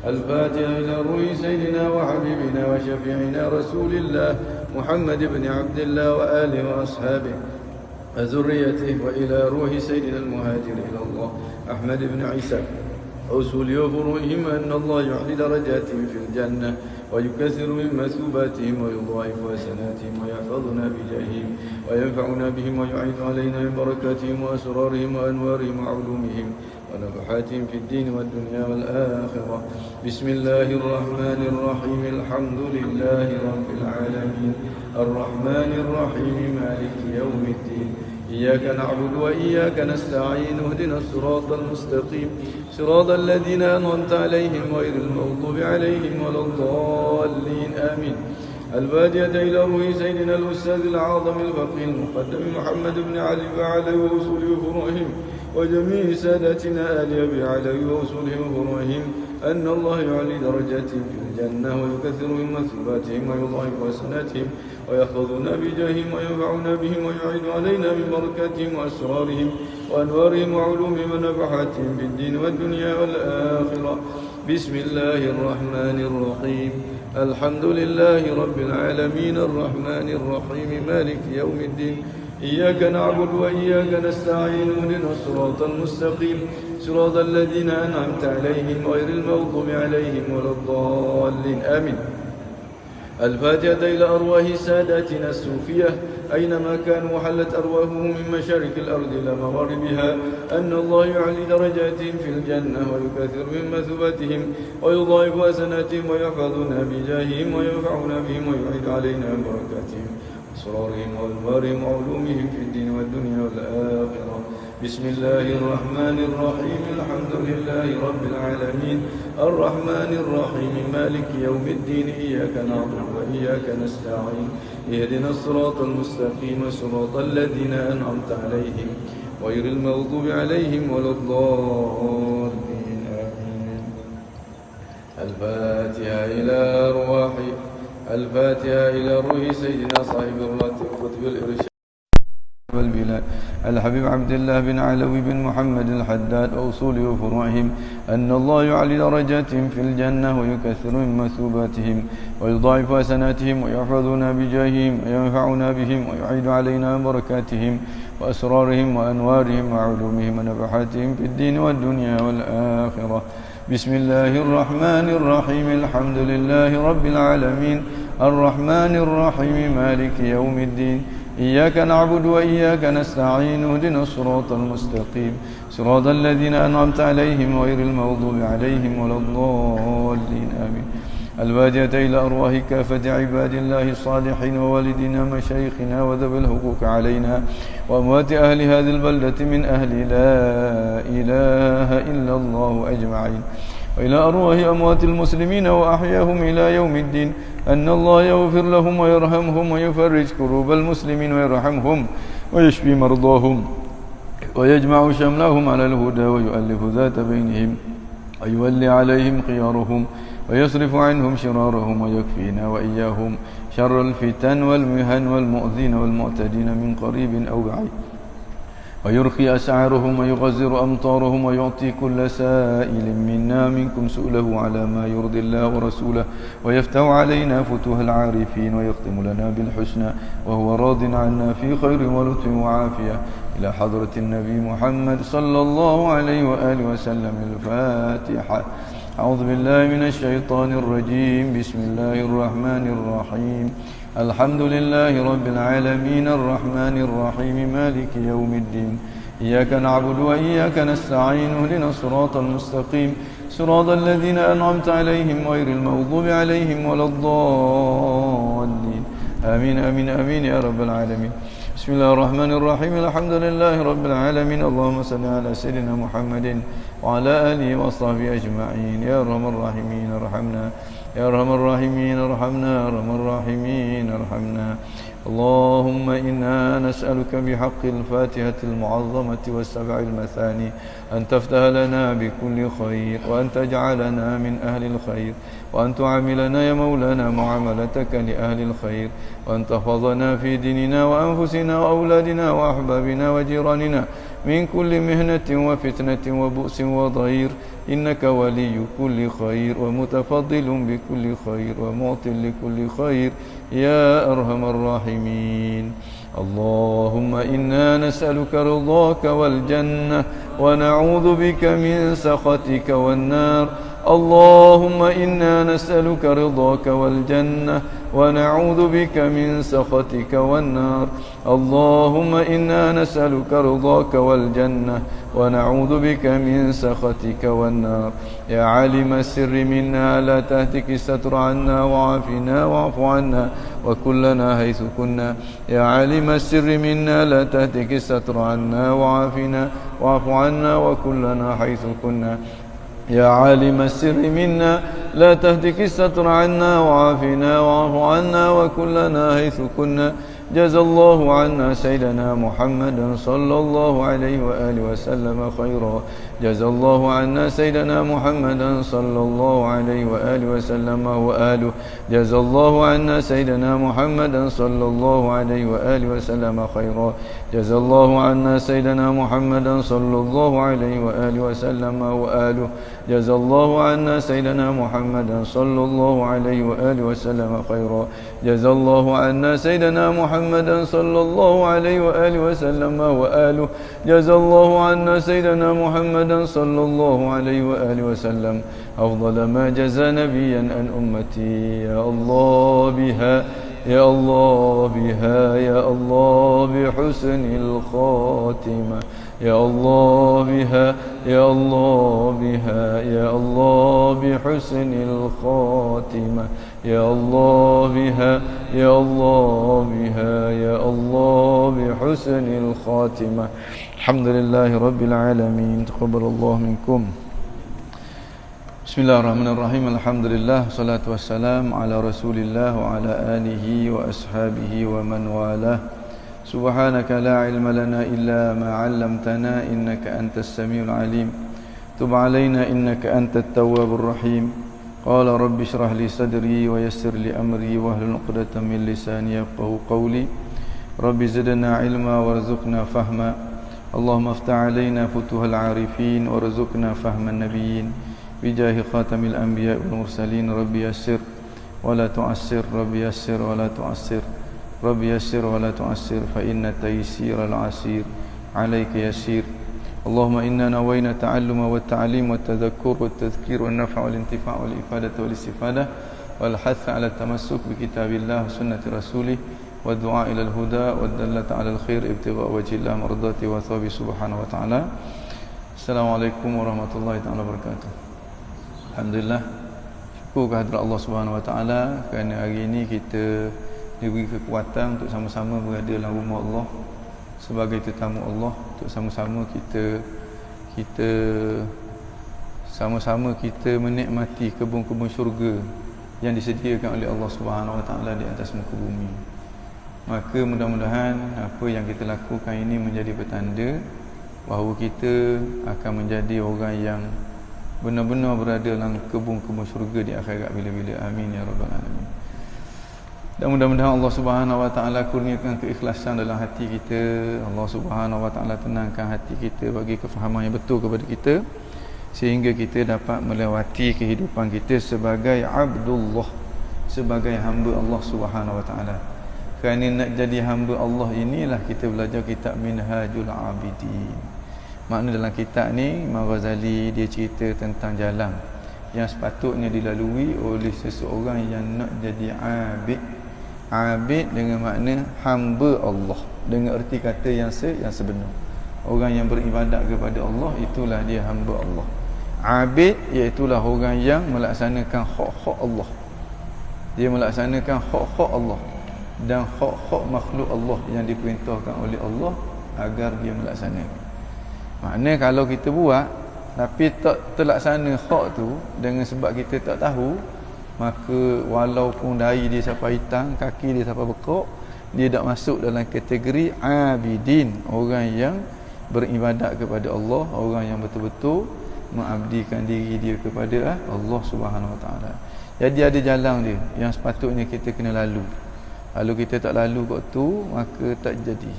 الفاتحة إلى روح سيدنا وحبيبنا وشفيعنا رسول الله محمد بن عبد الله وآله وأصحابه وذريته، وإلى روح سيدنا المهاجر إلى الله أحمد بن عيسى أصول وفروعهم أن الله يعلي درجاتهم في الجنة ويكثر من مثوباتهم ويضاعف حسناتهم ويحفظنا بجاههم وينفعنا بهم ويعيد علينا من بركاتهم وأسرارهم وأنوارهم وعلومهم ونفحاتهم في الدين والدنيا والآخرة. بسم الله الرحمن الرحيم. الحمد لله رب العالمين الرحمن الرحيم مالك يوم الدين. إياك نعبد وإياك نستعين. اهدنا الصراط المستقيم صراط الذين أنعمت عليهم غير المغضوب عليهم ولا الضالين آمين. الفاتحة إلى روح سيدنا الأستاذ العظم الفقيه المقدم محمد بن علي وعلي وأصوله وفروعهم وجميع سادتنا آل أبي علي وأصولهم وفروعهم أن الله يعلي درجاتهم في الجنة ويكثر من مثوباتهم ويضاعف حسناتهم ويحفظنا بجاههم وينفعنا بهم ويعيد علينا من بركاتهم وأسرارهم وأنوارهم وعلومهم ونفحاتهم في الدين والدنيا والآخرة. بسم الله الرحمن الرحيم. الحمد لله رب العالمين الرحمن الرحيم مالك يوم الدين. إياك نعبد وإياك نستعين. اهدنا الصراط المستقيم صراط الذين أنعمت عليهم غير المغضوب عليهم ولا الضالين آمين. الفاتحة إلى أرواح ساداتنا الصوفية أينما كانوا وحلت أرواحهم من مشارق الأرض إلى مغاربها أن الله يعلي درجاتهم في الجنة ويكثر من مثوباتهم ويضاعف حسناتهم ويحفظنا بجاههم وينفعنا بهم ويعيد علينا من بركاتهم أسرارهم وأنوارهم وعلومهم في الدين والدنيا والآخرة. بسم الله الرحمن الرحيم. الحمد لله رب العالمين الرحمن الرحيم مالك يوم الدين. إياك نعبد وإياك نستعين. اهدنا الصراط المستقيم صراط الذين أنعمت عليهم غير المغضوب عليهم ولا الضالين آمين. الفاتحة إلى روح سيدنا صاحب القطب الإرشاد والبلاد الحبيب عبد الله بن علوي بن محمد الحداد وأصول وفروعهم أن الله يعلي درجاتهم في الجنة ويكثر من مثوباتهم ويضاعف حسناتهم ويحفظنا بجاههم وينفعنا بهم ويعيد علينا بركاتهم وأسرارهم وأنوارهم وعلومهم ونفحاتهم في الدين والدنيا والآخرة. بسم الله الرحمن الرحيم. الحمد لله رب العالمين الرحمن الرحيم مالك يوم الدين. إياك نعبد وإياك نستعين. اهدنا الصراط المستقيم صراط الذين أنعمت عليهم غير المغضوب عليهم ولا الضالين آمين. الفاتحة إلى أرواح كافة عباد الله الصالحين ووالدنا مشايخنا وذوي الحقوق علينا وأموات أهل هذه البلدة من أهل لا إله إلا الله أجمعين، وإلى أرواح أموات المسلمين وأحياهم إلى يوم الدين أن الله يغفر لهم ويرحمهم ويفرج كروب المسلمين ويرحمهم ويشفي مرضاهم ويجمع شملهم على الهدى ويؤلف ذات بينهم ويولي عليهم خيارهم ويصرف عنهم شرارهم ويكفينا وإياهم شر الفتن والمهن والمؤذين والمعتدين من قريب أو بعيد، ويرخي أسعارهم ويغزر أمطارهم ويعطي كل سائل منا منكم سؤله على ما يرضي الله ورسوله، ويفتح علينا فتوح العارفين ويختم لنا بالحسنى وهو راض عنا في خير ولطف وعافية. إلى حضرة النبي محمد صلى الله عليه وآله وسلم. الفاتحة. أعوذ بالله من الشيطان الرجيم. بسم الله الرحمن الرحيم. الحمد لله رب العالمين الرحمن الرحيم مالك يوم الدين. إياك نعبد وإياك نستعين. اهدنا الصراط المستقيم صراط الذين أنعمت عليهم غير المغضوب عليهم ولا الضالين آمين آمين آمين يا رب العالمين. بسم الله الرحمن الرحيم. الحمد لله رب العالمين. اللهم صل على سيدنا محمد وعلى آله وصحبه أجمعين. يا أرحم الراحمين ارحمنا، يا أرحم الراحمين ارحمنا، يا أرحم الراحمين ارحمنا. اللهم إنا نسألك بحق الفاتحة المعظمة والسبع المثاني أن تفتح لنا بكل خير، وأن تجعلنا من أهل الخير، وأن تعاملنا يا مولانا معاملتك لأهل الخير، وأن تحفظنا في ديننا وأنفسنا وأولادنا وأحبابنا وجيراننا من كل مهنة وفتنة وبؤس وضير إنك ولي كل خير ومتفضل بكل خير ومعط لكل خير يا أرحم الراحمين اللهم إنا نسألك رضاك والجنة ونعوذ بك من سخطك والنار اللهم إنا نسألك رضاك والجنة ونعوذ بك من سخطك والنار اللهم إنا نسألك رضاك والجنة ونعوذ بك من سخطك والنار يا عالم السر منا لا تهتك الستر عنا وعافنا واعف عنا وكلنا حيث كنا يا عالم السر منا لا تهتك الستر عنا وعافنا واعف عنا وكلنا حيث كنا يا عالم السر منا لا تهتك الستر عنا وعافنا واعف عنا وكلنا حيث كنا جزى الله عنا سيدنا محمدا صلى الله عليه وآله وسلم خيرا جزى الله عنا سيدنا محمدا صلى الله عليه وآله وسلم وآله جزى الله عنا سيدنا محمدا صلى الله عليه وآله وسلم خيرا جزى الله عنا سيدنا محمدا صلى الله عليه وآله وسلم وآله جزى الله عنا سيدنا محمدا صلى الله عليه وآله وسلم خيرا جزى الله عنا سيدنا محمدا صلى الله عليه وآله وسلم وآله جزى الله عنا سيدنا محمدا صلى الله عليه وآله وسلم أفضل ما جزى نبيا عن أمتي يا الله بها يا الله بها يا الله بحسن الخاتمة يا الله بها يا الله بها يا الله بحسن الخاتمة يا الله بها يا الله بها يا الله بحسن الخاتمة الحمد لله رب العالمين تقبل الله منكم Bismillahirrahmanirrahim. Alhamdulillah, salatu wassalam ala Rasulillah wa ala alihi wa ashabihi wa man walah. Subhanaka la ilma lana illa ma 'allamtana innaka antas samiul alim. Tub 'alaina innaka antat tawwabur rahim. Qala rabbi shrah li sadri wa yassir li amri wa hlul 'uqdatam min lisani yafqahu qawli. Rabbi zidna ilma warzuqna fahma. Allahumma iftah 'alaina futuhal 'arifin warzuqna fahman nabiyyin. بجاه خاتم الأنبياء والمرسلين ربي يسر ولا تعسر ربي يسر ولا تعسر ربي يسر ولا تعسر فإن تيسير العسير عليك يسير اللهم إنا نوينا التعلم والتعليم والتذكر والتذكير والنفع والانتفاع والإفادة والاستفادة والحث على التمسك بكتاب الله وسنة رسوله والدعاء إلى الهدى والدلة على الخير ابتغاء وجه الله مرضاته وثوابه سبحانه وتعالى السلام عليكم ورحمة الله تعالى وبركاته. Alhamdulillah, syukur kehadrat Allah Subhanahu Wa Taala kerana hari ini kita diberi kekuatan untuk sama-sama berada dalam rumah Allah sebagai tetamu Allah, untuk sama-sama kita sama-sama kita menikmati kebun-kebun syurga yang disediakan oleh Allah Subhanahu Wa Taala di atas muka bumi. Maka mudah-mudahan apa yang kita lakukan ini menjadi petanda bahawa kita akan menjadi orang yang benar-benar berada dalam kebun-kebun syurga di akhirat bila-bila. Amin ya rabbal alamin. Dan mudah-mudahan Allah Subhanahu Wa Taala kurniakan keikhlasan dalam hati kita. Allah Subhanahu Wa Taala tenangkan hati kita, bagi kefahaman yang betul kepada kita sehingga kita dapat melewati kehidupan kita sebagai abdullah, sebagai hamba Allah Subhanahu Wa Taala. Kerana nak jadi hamba Allah inilah kita belajar kitab Minhajul Abidin. Makna dalam kitab ni Imam Ghazali dia cerita tentang jalan yang sepatutnya dilalui oleh seseorang yang nak jadi abid. Abid dengan makna hamba Allah, dengan erti kata yang sebenar. Orang yang beribadat kepada Allah, itulah dia hamba Allah. Abid iaitulah orang yang melaksanakan hak-hak Allah. Dia melaksanakan hak-hak Allah dan hak-hak makhluk Allah yang diperintahkan oleh Allah agar dia melaksanakan. Maknanya kalau kita buat tapi tak terlaksana hak tu dengan sebab kita tak tahu, maka walaupun dahi dia sampai hitam, kaki dia sampai bekok, dia tak masuk dalam kategori abidin, orang yang beribadat kepada Allah, orang yang betul-betul mengabdikan diri dia kepada Allah Subhanahu Wa Taala. Jadi ada jalan dia yang sepatutnya kita kena lalu. Kalau kita tak lalu kat tu, maka tak jadi.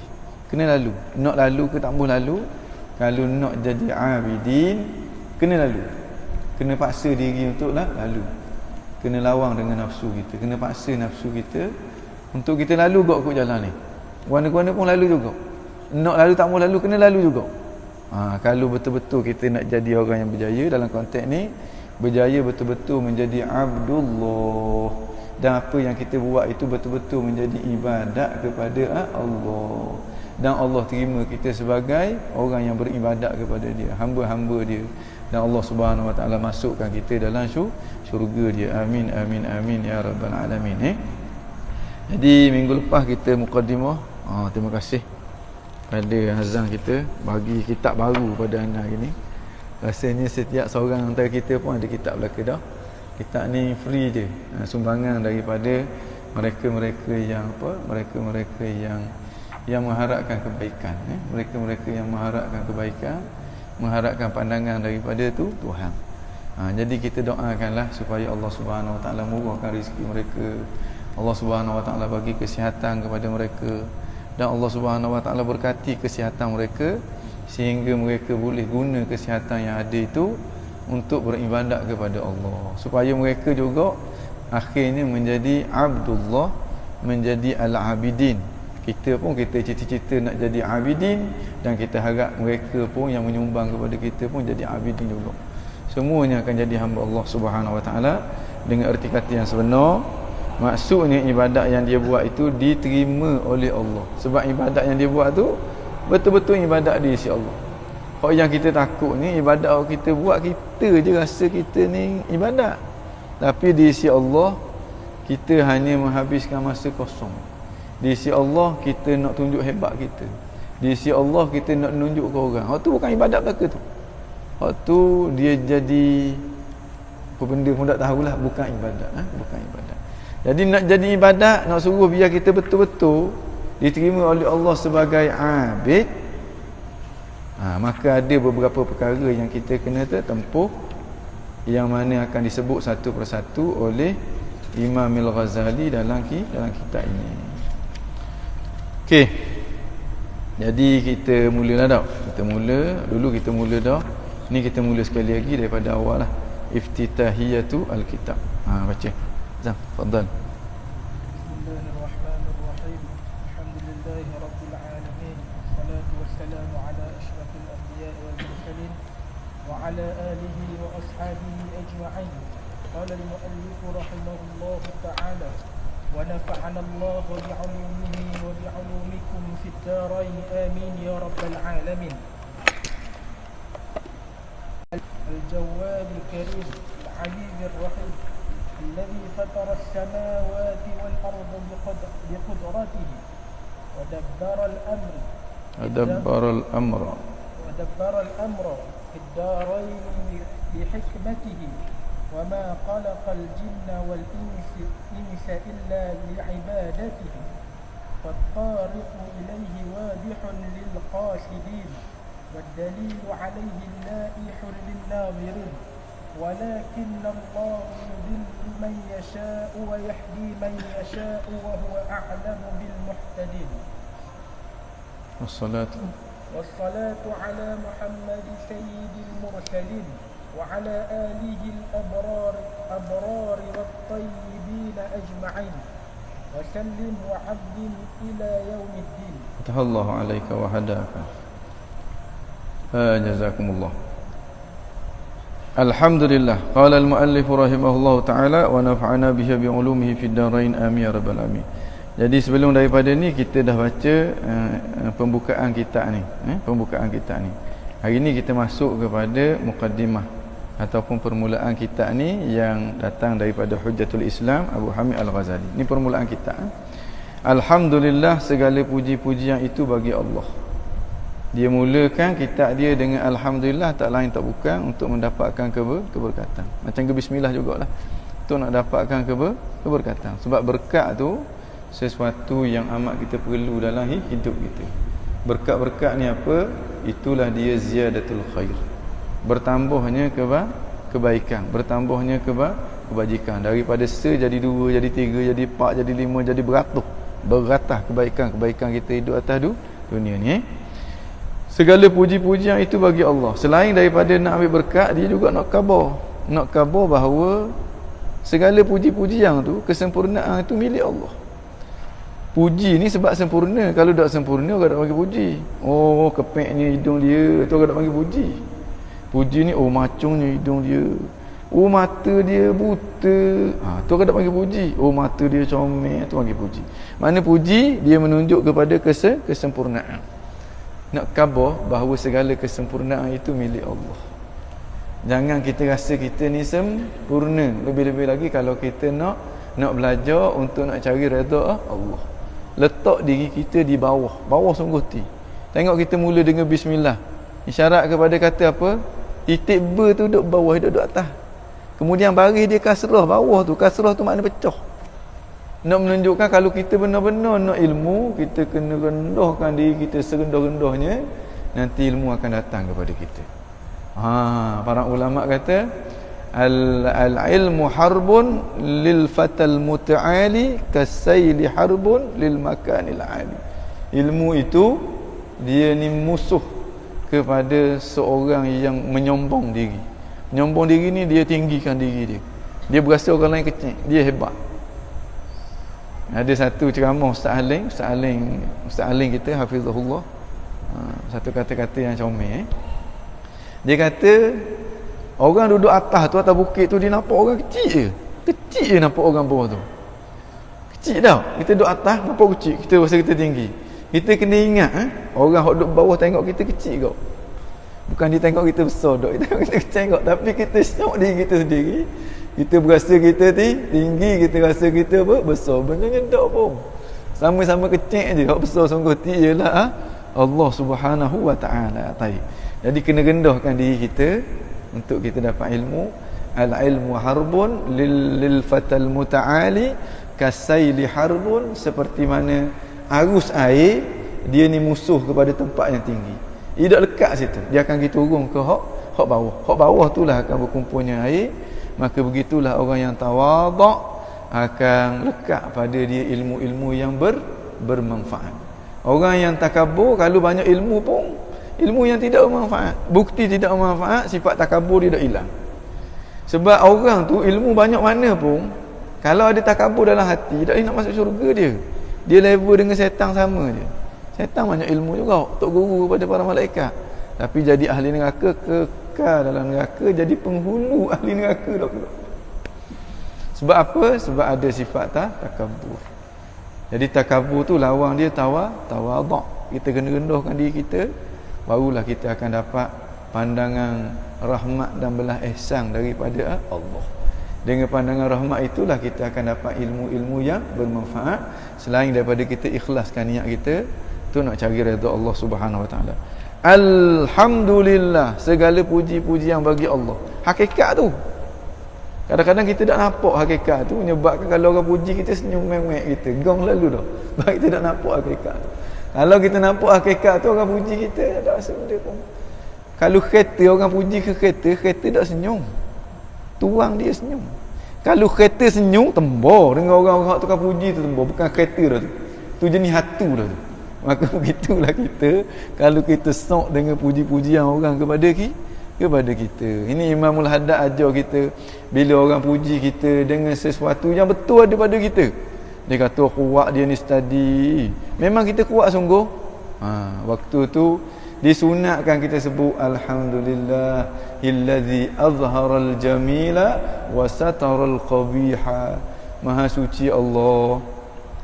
Kena lalu. Nak lalu ke tak boleh lalu, Kalau nak jadi abidin, kena lalu. Kena paksa diri untuk lalu. Kena lawang dengan nafsu kita. Kena paksa nafsu kita untuk kita lalu ikut jalan ni. Mana-mana pun lalu juga. Nak lalu tak mau lalu, kena lalu juga. Kalau betul-betul kita nak jadi orang yang berjaya dalam konteks ni, berjaya betul-betul menjadi Abdullah, dan apa yang kita buat itu betul-betul menjadi ibadat kepada Allah, dan Allah terima kita sebagai orang yang beribadat kepada dia, hamba-hamba dia, dan Allah Subhanahu Wa Taala masukkan kita dalam syurga dia. Amin amin amin ya rabbal alamin. Jadi minggu lepas kita mukadimah. Terima kasih pada Hazan kita bagi kitab baru pada anda hari ni. Rasanya setiap seorang antara kita pun ada kitab belaka dah. Kitab ni free je, sumbangan daripada mereka-mereka yang mereka-mereka yang mengharapkan kebaikan, mereka-mereka yang mengharapkan kebaikan, mengharapkan pandangan daripada Tuhan. Jadi kita doakanlah supaya Allah Subhanahu Wa Taala murahkan rezeki mereka, Allah Subhanahu Wa Taala bagi kesihatan kepada mereka, dan Allah Subhanahu Wa Taala berkati kesihatan mereka sehingga mereka boleh guna kesihatan yang ada itu untuk beribadat kepada Allah, supaya mereka juga akhirnya menjadi Abdullah, menjadi Al-Abidin. Kita pun kita cita-cita nak jadi Abidin, dan kita harap mereka pun yang menyumbang kepada kita pun jadi Abidin juga. Semuanya akan jadi hamba Allah Subhanahu Wa Taala dengan erti kata yang sebenar. Maksudnya ibadat yang dia buat itu diterima oleh Allah. Sebab ibadat yang dia buat tu betul-betul ibadat di sisi Allah. Kalau yang kita takut ni, ibadat yang kita buat, kita je rasa kita ni ibadat, tapi di sisi Allah kita hanya menghabiskan masa kosong. Di sisi Allah kita nak tunjuk hebat kita. Di sisi Allah kita nak tunjuk ke orang. Hak tu bukan ibadat belaka tu. Hak tu dia jadi apa benda pun tak tahulah, bukan ibadat. Bukan ibadat. Jadi nak jadi ibadat, nak suruh biar kita betul-betul diterima oleh Allah sebagai abid, maka ada beberapa perkara yang kita kena tempuh, yang mana akan disebut satu persatu oleh Imam Al-Ghazali dalam kitab ini. Okey. Jadi kita mulalah dah. Kita mula dah. Ni kita mula sekali lagi daripada awal lah. Iftitahiyatu al-kitab. Baca. Zam, tafadhal. Bismillahirrahmanirrahim. Alhamdulillahi rabbil alamin. Wassalatu wassalamu ala asyrafil anbiya'i wal mursalin wa ala alihi wa ashabihi ajma'in. Qala al-muallif rahimahullah ta'ala wa nafa'ana Allah bi'ulumihi wa bi'ulumikum fid darain amin ya rabbal alamin. الجواد الكريم العليم الرحيم الذي فطر السماوات والأرض بقدرته ودبر الأمر في الدارين بحكمته وما خلق الجن والإنس إلا لعبادته فالطارق إليه واضح للقاصدين والدليل عليه لائح للناظرين ولكن الله يضل من يشاء ويهدي من يشاء وهو أعلم بالمهتدين. والصلاة على محمد سيد المرسلين وعلى آله الأبرار والطيبين أجمعين وسلم وعبد إلى يوم الدين. فتح الله عليك وهداك. Jazakumullah. Alhamdulillah. Qala al-muallif rahimahullahu taala wa nafa'ana bihi bi ulumihi fid darain amin ya rabbal alamin. Jadi sebelum daripada ni kita dah baca pembukaan kitab ni, Hari ni kita masuk kepada mukaddimah ataupun permulaan kitab ni yang datang daripada Hujjatul Islam Abu Hamid Al-Ghazali. Ni permulaan kitab. Alhamdulillah, segala puji-pujian itu bagi Allah. Dia mulakan kitab dia dengan Alhamdulillah, tak lain tak bukan untuk mendapatkan keberkatan. Macam ke bismillah jugalah, untuk nak dapatkan keberkatan. Sebab berkat tu sesuatu yang amat kita perlu dalam hidup kita. Berkat-berkat ni apa? Itulah dia ziyadatul khair, bertambahnya kebaikan, bertambahnya kebajikan. Daripada jadi 2, jadi 3, jadi 4, jadi 5, jadi beratus kebaikan kita hidup atas dunia ni. Segala puji-pujian itu bagi Allah. Selain daripada nak ambil berkat, dia juga nak khabar bahawa segala puji-pujian tu, kesempurnaan itu milik Allah. Puji ni sebab sempurna. Kalau tak sempurna, orang tak bagi puji. Oh, kepeknya hidung dia, tu orang tak bagi puji. Puji ni, oh macungnya hidung dia, oh mata dia buta, tu orang tak bagi puji. Oh mata dia comel, tu bagi puji. Mana puji, dia menunjuk kepada kesempurnaan. Nak khabar bahawa segala kesempurnaan itu milik Allah. Jangan kita rasa kita ni sempurna. Lebih-lebih lagi kalau kita nak belajar untuk nak cari redha Allah. Letak diri kita di bawah sungguh ti. Tengok kita mula dengan bismillah. Isyarat kepada kata apa? Titik ber tu duduk bawah, duduk atas. Kemudian baris dia kasrah bawah tu. Kasrah tu makna pecah. Nak menunjukkan kalau kita benar-benar nak ilmu, kita kena rendahkan diri kita serendah-rendahnya, nanti ilmu akan datang kepada kita. Para ulama kata al-ilmu harbun lil fatal muta'ali kasayli harbun lil makanil ali. Ilmu itu dia ni musuh kepada seorang yang menyombong diri. Menyombong diri ni dia tinggikan diri dia. Dia berasa orang lain kecil, dia hebat. Ada satu ceramah Ustaz Aling kita hafizahullah. Satu kata-kata yang comel. Dia kata orang duduk atas tu, atas bukit tu, dia nampak orang kecil je. Kecil je nampak orang bawah tu. Kecil tau. Kita duduk atas nampak kecil, kita rasa kita tinggi. Kita kena ingat orang yang duduk bawah tengok kita kecil kau. Bukan dia tengok kita besar dok, kita tengok kita tengok, tapi kita syok diri kita sendiri. Kita berasa kita tinggi, kita rasa kita besar. Benarnya tak pun. Sama-sama kecil je. Hak besar sungguh ialah Allah Subhanahu wa taala. Jadi kena rendahkan diri kita untuk kita dapat ilmu. Al-ilmu harbun lil fatal muta'ali kasayli harbun, seperti mana arus air dia ni musuh kepada tempat yang tinggi. Dia tak lekat situ, dia akan kita turun ke hak bawah. Hak bawah itulah akan berkumpulnya air. Maka begitulah orang yang tawaduk akan lekat pada dia ilmu-ilmu yang bermanfaat. Orang yang takabur, kalau banyak ilmu pun ilmu yang tidak bermanfaat, bukti tidak bermanfaat, sifat takabur dia dah hilang. Sebab orang tu ilmu banyak mana pun, kalau ada takabur dalam hati, tak boleh nak masuk syurga dia. Dia level dengan setan sama je. Setan banyak ilmu juga, tok guru kepada para malaikat, tapi jadi ahli neraka, kekal dalam neraka, jadi penghulu ahli neraka dah pula. Sebab apa? Sebab ada sifat takabur. Jadi takabur tu lawan dia tawaduk. Kita kena rendahkan diri kita, barulah kita akan dapat pandangan rahmat dan belas ihsan daripada Allah. Dengan pandangan rahmat itulah kita akan dapat ilmu-ilmu yang bermanfaat, selain daripada kita ikhlaskan niat kita tu nak cari redha Allah Subhanahu wa taala. Alhamdulillah, segala puji-puji yang bagi Allah. Hakikat tu kadang-kadang kita tak nampak hakikat tu, menyebabkan kalau orang puji kita senyum mewek kita, gong lalu dah. Baik kita tak nampak hakikat tu. Kalau kita nampak hakikat tu, orang puji kita tak rasa benda pun. Kalau kereta, orang puji ke kereta tak senyum, tuang dia senyum. Kalau kereta senyum, tembor dengan orang-orang tukar puji tu, tembor. Bukan kereta dah tu jenis hatu dah tu. Maka begitulah kita, kalau kita sok dengan puji-pujian orang kepada kita. Ini Imamul Haddad ajar kita, bila orang puji kita dengan sesuatu yang betul ada pada kita, dia kata kuat dia ni study, memang kita kuat sungguh. Waktu tu disunatkan kita sebut alhamdulillah illazi azharal jamila wa sataral qabiha. Maha suci Allah,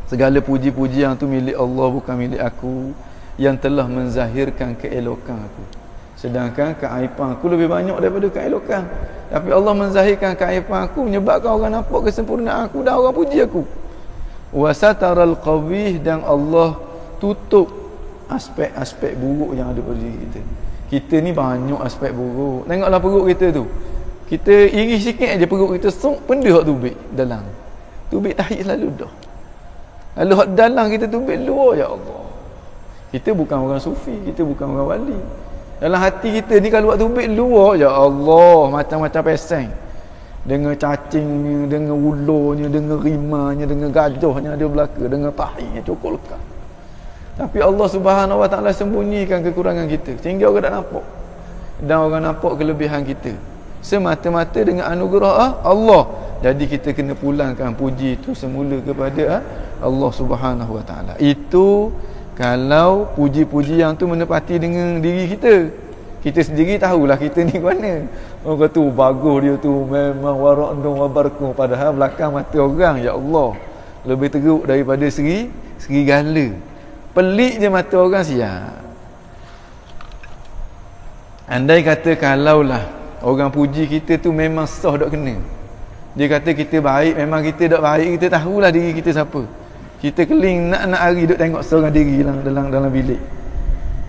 segala puji-pujian tu milik Allah, bukan milik aku, yang telah menzahirkan keelokan aku. Sedangkan keaiban aku lebih banyak daripada keelokan. Tapi Allah menzahirkan keaiban aku, menyebabkan orang nampak kesempurnaan aku dan orang puji aku. Wa sataral qabih, dan Allah tutup aspek-aspek buruk yang ada pada diri kita. Kita ni banyak aspek buruk. Tengoklah perut kita tu. Kita iri sikit aja perut kita sok benda hak tubik dalam. Tubik tahi selalu dah. Lalu hak dalam kita tubik luar, ya Allah. Kita bukan orang sufi, kita bukan orang wali. Dalam hati kita ni kalau buat tubik luar, ya Allah, macam-macam peseng. Dengan cacingnya, dengan ularnya, dengan rimanya, dengan gajahnya ada belaka, dengan tahinya cukup lekat. Tapi Allah Subhanahu Wa Taala sembunyikan kekurangan kita sehingga orang tak nampak. Dan orang nampak kelebihan kita semata-mata dengan anugerah Allah. Jadi kita kena pulangkan puji itu semula kepada Allah Subhanahu Wa Taala. Itu kalau puji-puji yang tu menepati dengan diri kita. Kita sendiri tahulah kita ni mana. Orang kata bagus dia tu, memang warakun wabarku, padahal belakang mata orang, ya Allah, lebih teruk daripada serigala. Pelik je mata orang siap. Andai kata kalaulah orang puji kita tu memang sah tak kena. Dia kata kita baik, memang kita tak baik, kita tahulah diri kita siapa. Kita keling nak hari duk tengok seorang diri dalam bilik.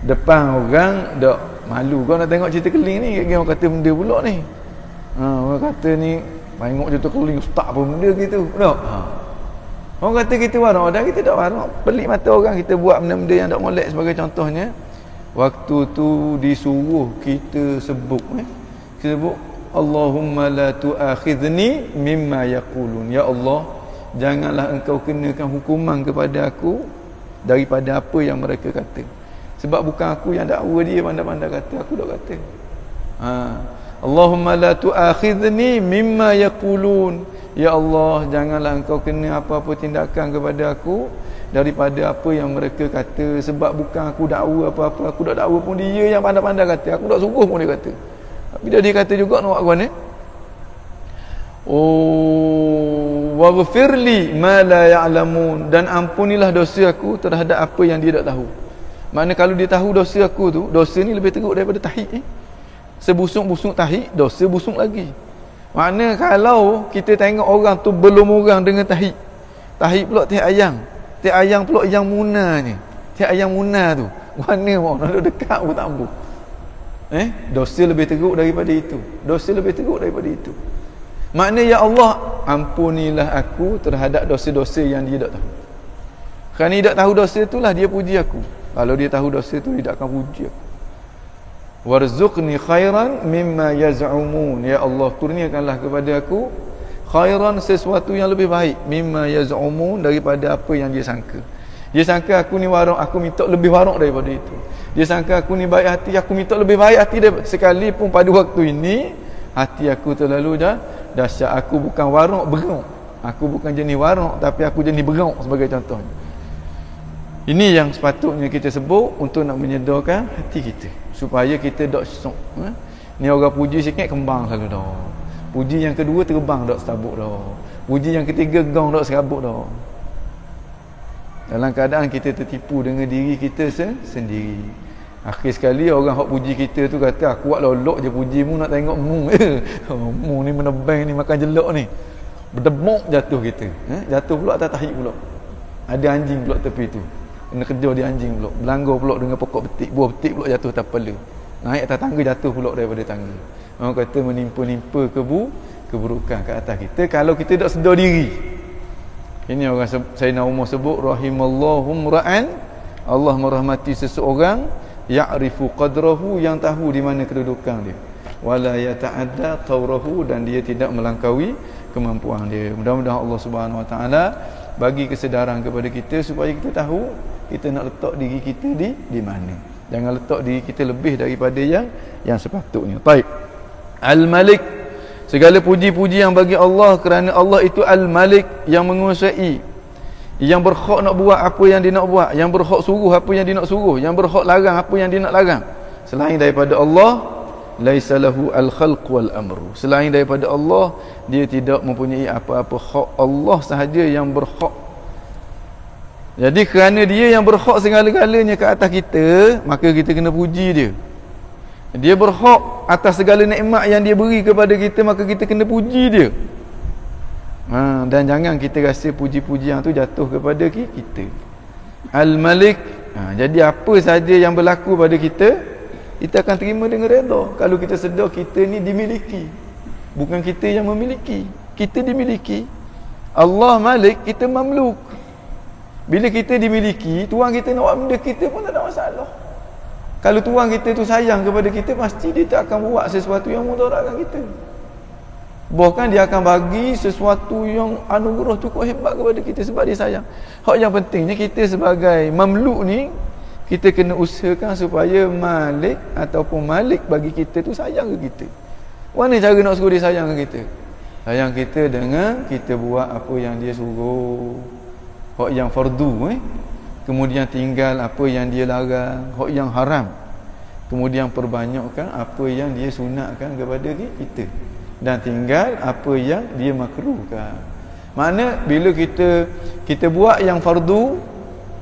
Depan orang dak malu. Kau nak tengok cerita keling ni, orang kata benda pula ni. Orang kata ni tengok cerita keling ustaz apa benda gitu. Tak. Orang kata kita warak, dan kita tak warak. Pelik mata orang, kita buat benda-benda yang tak molek. Sebagai contohnya, waktu tu disuruh kita sebut Allahumma la tu'akhidhni mimma yaqulun. Ya Allah, janganlah engkau kenakan hukuman kepada aku daripada apa yang mereka kata. Sebab bukan aku yang dakwa dia, pandai-pandai kata, aku tak kata. Allahumma la tu'akhidhni mimma yaqulun. Ya Allah, janganlah engkau kena apa-apa tindakan kepada aku daripada apa yang mereka kata. Sebab bukan aku dakwa apa-apa, aku tak dakwa pun dia yang pandai-pandai kata. Aku tak suruh pun dia kata. Tapi dia kata juga nak buat mana? Waghfirli ma la ya'lamun, dan ampunilah dosa aku terhadap apa yang dia tak tahu. Makna kalau dia tahu dosa aku tu, dosa ni lebih teruk daripada tahi. Sebusuk-busuk tahi, dosa busuk lagi. Makna kalau kita tengok orang tu belum orang dengan tahi. Tahi pula teh ayang. Teh ayang pula yang munah ni. Teh ayang munah tu. Mana mau nak dekat pun tak mampu. Dosa lebih teruk daripada itu. Dosa lebih teruk daripada itu. Makna ya Allah, ampunilah aku terhadap dosa-dosa yang dia tak tahu. Kerana dia tak tahu dosa itulah dia puji aku. Kalau dia tahu dosa tu, dia tak akan puji aku. Warzuqni khairan mimma yaz'umun. Ya Allah, kurniakanlah kepada aku khairan, sesuatu yang lebih baik, mimma yaz'umun, daripada apa yang dia sangka. Dia sangka aku ni warak, aku minta lebih warak daripada itu. Dia sangka aku ni baik hati, aku minta lebih baik hati daripada. Sekalipun pada waktu ini hati aku terlalu dahsyat. Aku bukan warak, berang. Aku bukan jenis warak, tapi aku jenis berang, sebagai contohnya. Ini yang sepatutnya kita sebut untuk nak menyedarkan hati kita, supaya kita tak syok. Ni orang puji sikit kembang selalu dah. Puji yang kedua terbang tak setabuk dah. Puji yang ketiga gong tak serabut dah. Dalam keadaan kita tertipu dengan diri kita sendiri. Akhir sekali orang hok puji kita tu kata, aku buat lolok je puji mu, nak tengok mu. Mu ni menebang ni, makan jelok ni. Berdemok jatuh kita. Jatuh pula atas tahi pula. Ada anjing pula tepi tu. Kena kejar dia anjing pula. Belanggar pula dengan pokok betik, buah betik pula jatuh atas kepala. Naik atas tangga, jatuh pula daripada tangga. Orang kata menimpa-nimpa keburukan ke atas kita kalau kita tak sedar diri. Ini orang Sayyidina Umar sebut, rahimallahum ra'an, Allah merahmati seseorang ya'rifu qadrahu, yang tahu di mana kedudukan dia, wala yata'adda tawrahu, dan dia tidak melangkaui kemampuan dia. Mudah-mudahan Allah Subhanahu Wa Taala bagi kesedaran kepada kita supaya kita tahu kita nak letak diri kita di mana. Jangan letak diri kita lebih daripada yang sepatutnya. Baik. Al-Malik, segala puji-puji yang bagi Allah, kerana Allah itu Al-Malik, yang menguasai, yang berhak nak buat apa yang dia nak buat, yang berhak suruh apa yang dia nak suruh, yang berhak larang apa yang dia nak larang. Selain daripada Allah, laisa lahu al-khalq wal amru. Selain daripada Allah, dia tidak mempunyai apa-apa hak. Allah sahaja yang berhak. Jadi kerana dia yang berhak segala-galanya ke atas kita, maka kita kena puji dia. Dia berhak atas segala nikmat yang dia beri kepada kita, maka kita kena puji dia. Dan jangan kita rasa puji-pujian tu jatuh kepada kita. Al-Malik. Jadi apa saja yang berlaku pada kita, kita akan terima dengan redha. Kalau kita sedar kita ni dimiliki, bukan kita yang memiliki, kita dimiliki. Allah Malik, kita mamluk. Bila kita dimiliki, tuan kita nak buat benda kita pun tak ada masalah. Kalau tuan kita tu sayang kepada kita, pasti dia tak akan buat sesuatu yang mudaratkan kita. Bahkan dia akan bagi sesuatu yang anugerah cukup hebat kepada kita sebab dia sayang. Hak yang pentingnya kita sebagai mamluk ni, kita kena usahakan supaya Malik ataupun Malik bagi kita tu sayang ke kita. Mana cara nak suruh dia sayang ke kita? Sayang kita dengan kita buat apa yang dia suruh, hak yang fardu, kemudian tinggal apa yang dia larang, hak yang haram, kemudian perbanyakkan apa yang dia sunatkan kepada kita, dan tinggal apa yang dia makruhkan. Makna bila kita buat yang fardu,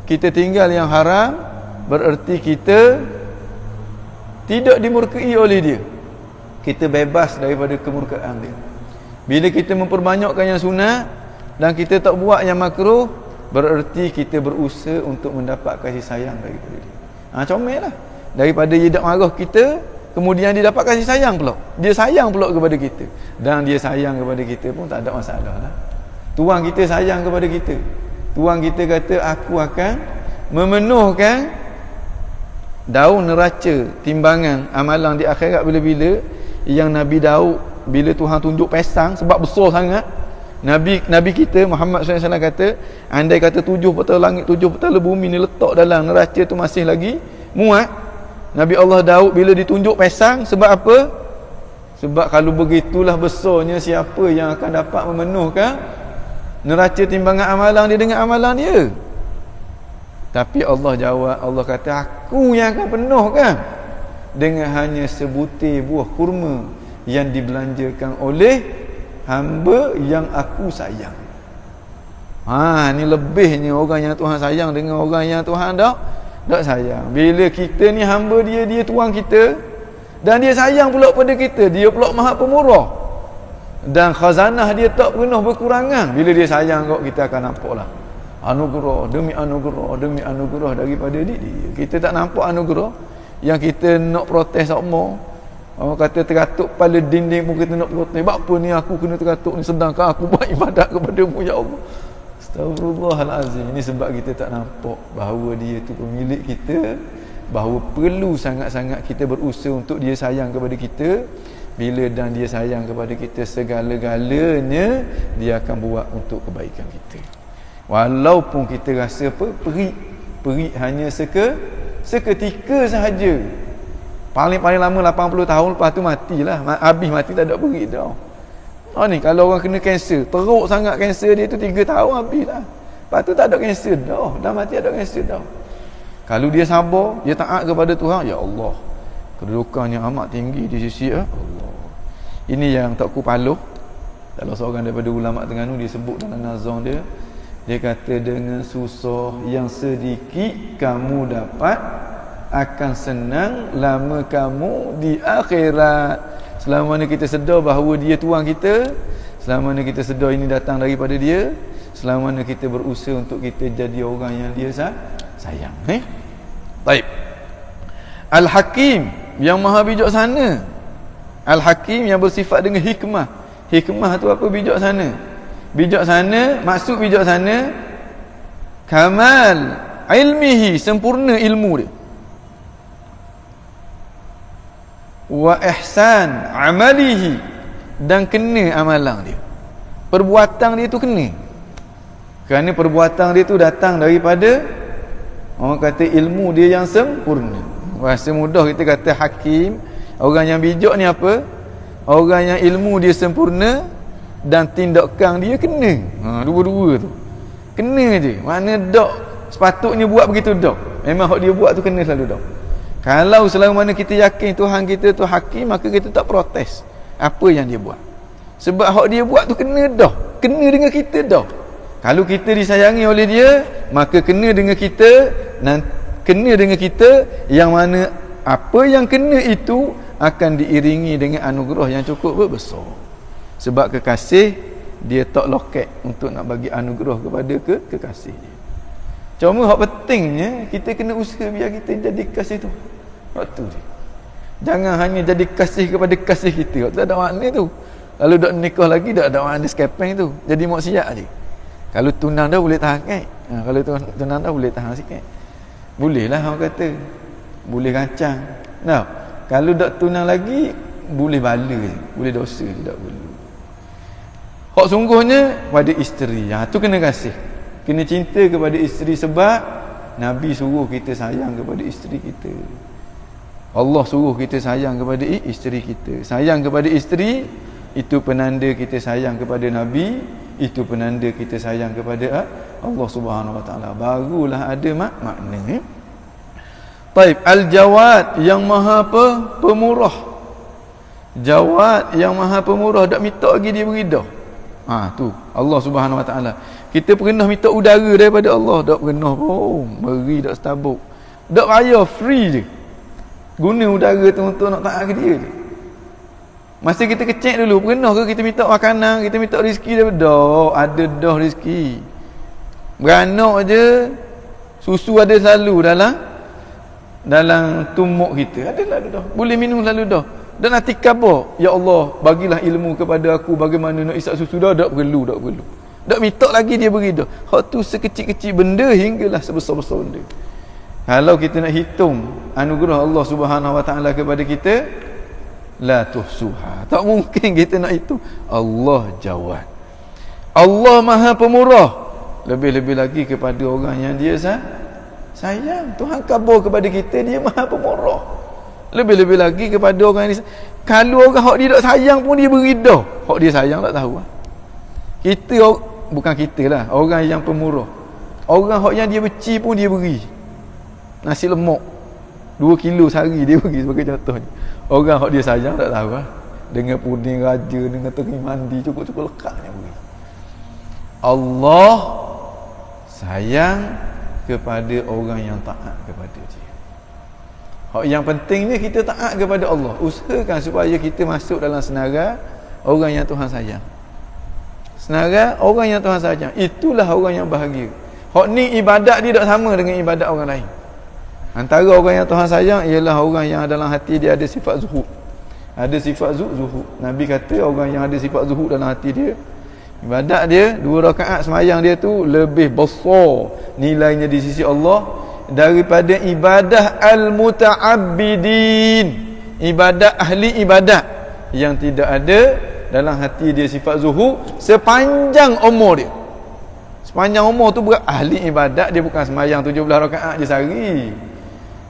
kita tinggal yang haram, bererti kita tidak dimurkai oleh dia. Kita bebas daripada kemurkaan dia. Bila kita memperbanyakkan yang sunat dan kita tak buat yang makruh, bererti kita berusaha untuk mendapat kasih sayang daripada dia. Comel lah. Daripada dia tak marah kita, kemudian dia dapat kasih sayang pula. Dia sayang pula kepada kita. Dan dia sayang kepada kita pun tak ada masalah lah. Tuan kita sayang kepada kita. Tuan kita kata, aku akan memenuhkan daun neraca timbangan amalan di akhirat bila-bila yang Nabi Daud, bila Tuhan tunjuk pesang sebab besar sangat, Nabi kita Muhammad SAW kata, andai kata 7 petala langit 7 petala bumi ni letak dalam neraca tu masih lagi muat, Nabi Allah Daud bila ditunjuk pesang, sebab apa? Sebab kalau begitulah besarnya siapa yang akan dapat memenuhkan neraca timbangan amalan dia dengan amalan dia. Tapi Allah jawab, Allah kata, aku yang akan penuhkan dengan hanya sebutir buah kurma yang dibelanjakan oleh hamba yang aku sayang. Ni lebihnya orang yang Tuhan sayang dengan orang yang Tuhan tak sayang. Bila kita ni hamba dia tuan kita, dan dia sayang pula pada kita, dia pula Maha Pemurah, dan khazanah dia tak pernah berkurangan. Bila dia sayang kau, kita akan nampaklah anugerah demi anugerah daripada dia. Kita tak nampak anugerah yang kita nak protes sama. Orang kata teratuk kepala dinding pun kita nak protes. Sebab apa ni aku kena teratuk ni, sedangkan aku buat ibadat kepada-Mu ya Allah. Astagfirullahalazim. Ini sebab kita tak nampak bahawa dia tu pemilik kita, bahawa perlu sangat-sangat kita berusaha untuk dia sayang kepada kita. Bila dan dia sayang kepada kita, segala-galanya dia akan buat untuk kebaikan kita. Walaupun kita rasa perik hanya seketika sahaja. Paling lama 80 tahun, lepas tu matilah. Habis mati, tak ada perik dah. Ni kalau orang kena kanser, teruk sangat kanser dia tu 3 tahun habis dah. Lepas tu tak ada kanser dah mati, ada kanser dah. Kalau dia sabar, dia taat kepada Tuhan, ya Allah, kedudukannya amat tinggi di sisi Allah. Ini yang Tok Paloh, salah seorang daripada ulama Terengganu, dia sebut dalam nazam dia. Dia kata, dengan susah yang sedikit kamu dapat, akan senang lama kamu di akhirat. Selama mana kita sedar bahawa dia tuan kita, selama mana kita sedar ini datang daripada dia, selama mana kita berusaha untuk kita jadi orang yang dia sayang. Baik. Al-Hakim, yang maha bijaksana. Al-Hakim yang bersifat dengan hikmah. Hikmah tu apa? Bijaksana. Bijaksana, maksud bijaksana, kamal ilmihi, sempurna ilmu dia, wa ihsan amalihi, dan kena amalan dia. Perbuatan dia tu kena, kerana perbuatan dia tu datang daripada, orang kata, ilmu dia yang sempurna. Bahasa mudah kita kata hakim. Orang yang bijak ni apa? Orang yang ilmu dia sempurna dan tindakan dia kena. Dua-dua tu kena je. Mana dak sepatutnya buat begitu dak. Memang hak dia buat tu kena selalu dak. Kalau selama mana kita yakin Tuhan kita tu hakim, maka kita tak protes apa yang dia buat. Sebab hak dia buat tu kena dah. Kena dengan kita dah. Kalau kita disayangi oleh dia, maka kena dengan kita, dan kena dengan kita, yang mana apa yang kena itu akan diiringi dengan anugerah yang cukup besar. Sebab kekasih dia tak loket untuk nak bagi anugerah kepada kekasih dia. Cuma hak pentingnya kita kena usaha biar kita jadi kasih tu. Waktu dia. Jangan hanya jadi kasih kepada kasih kita. Tak ada makna tu. Kalau dak nikah lagi dak ada makna skepeng tu. Jadi maksiat je. Kalau tunang dah boleh tahan kan? Kalau tunang dah boleh tahan sikit. Bolehlah orang kata. Boleh rancang. Nah, kalau dak tunang lagi boleh bala je. Boleh dosa je, tak boleh. Hak sungguhnya pada isteri. Tu kena kasih. Kena cinta kepada isteri sebab Nabi suruh kita sayang kepada isteri kita. Allah suruh kita sayang kepada isteri kita. Sayang kepada isteri itu penanda kita sayang kepada Nabi, itu penanda kita sayang kepada Allah Subhanahu Wa Taala. Barulah ada makna. Baik, Al-Jawad yang Maha Pemurah. Jawad yang Maha Pemurah, dak minta lagi dia beri dah. Tu Allah Subhanahu Wa Taala. Kita pernah minta udara daripada Allah, dak pernah pun beri dak setabuk. Dak raya free je. Guna udara tu untuk nak taat ke dia je. Masa kita kecil dulu, pernah ke kita minta makanan, kita minta rezeki daripada ada dah rezeki. Beranak je susu ada selalu dalam tumuk kita. Ada lalu dah. Boleh minum selalu dah. Dan hati khabar, ya Allah, bagilah ilmu kepada aku bagaimana nak isap susu dah, tak perlu. Tak minta lagi dia beri dah. Hak tu sekecil-kecil benda hinggalah sebesar-besar benda. Kalau kita nak hitung anugerah Allah Subhanahu Wa Taala kepada kita, la tuhsuha. Tak mungkin kita nak hitung. Allah Jawad. Allah Maha Pemurah. Lebih-lebih lagi kepada orang yang dia sayang. Tuhan khabar kepada kita, dia Maha Pemurah. Lebih-lebih lagi kepada orang yang kalau orang hak dia tak sayang pun dia beri dah. Hak dia sayang tak tahu. Kita, bukan kita lah, orang yang pemurah. Orang hak yang dia benci pun dia beri. Nasi lemak 2 kilo sehari dia beri sebagai contohnya. Orang hak dia sayang tak tahu lah. Dengan puding raja, dengan teri mandi cukup-cukup lekatnya beri. Allah sayang kepada orang yang taat kepada dia. Hak yang pentingnya kita taat kepada Allah. Usahakan supaya kita masuk dalam senarai orang yang Tuhan sayang. Senarai orang yang Tuhan sayang, itulah orang yang bahagia. Hak ni ibadat dia tak sama dengan ibadat orang lain. Antara orang yang Tuhan sayang ialah orang yang dalam hati dia ada sifat zuhud. Ada sifat zuhud. Nabi kata orang yang ada sifat zuhud dalam hati dia, ibadat dia 2 rakaat semayang dia tu lebih besar nilainya di sisi Allah daripada ibadah al-muta'abbidin, ibadat ahli ibadat yang tidak ada dalam hati dia sifat zuhud sepanjang umur dia. Sepanjang umur tu bukan ahli ibadat, dia bukan semayang 17 rakaat je sehari,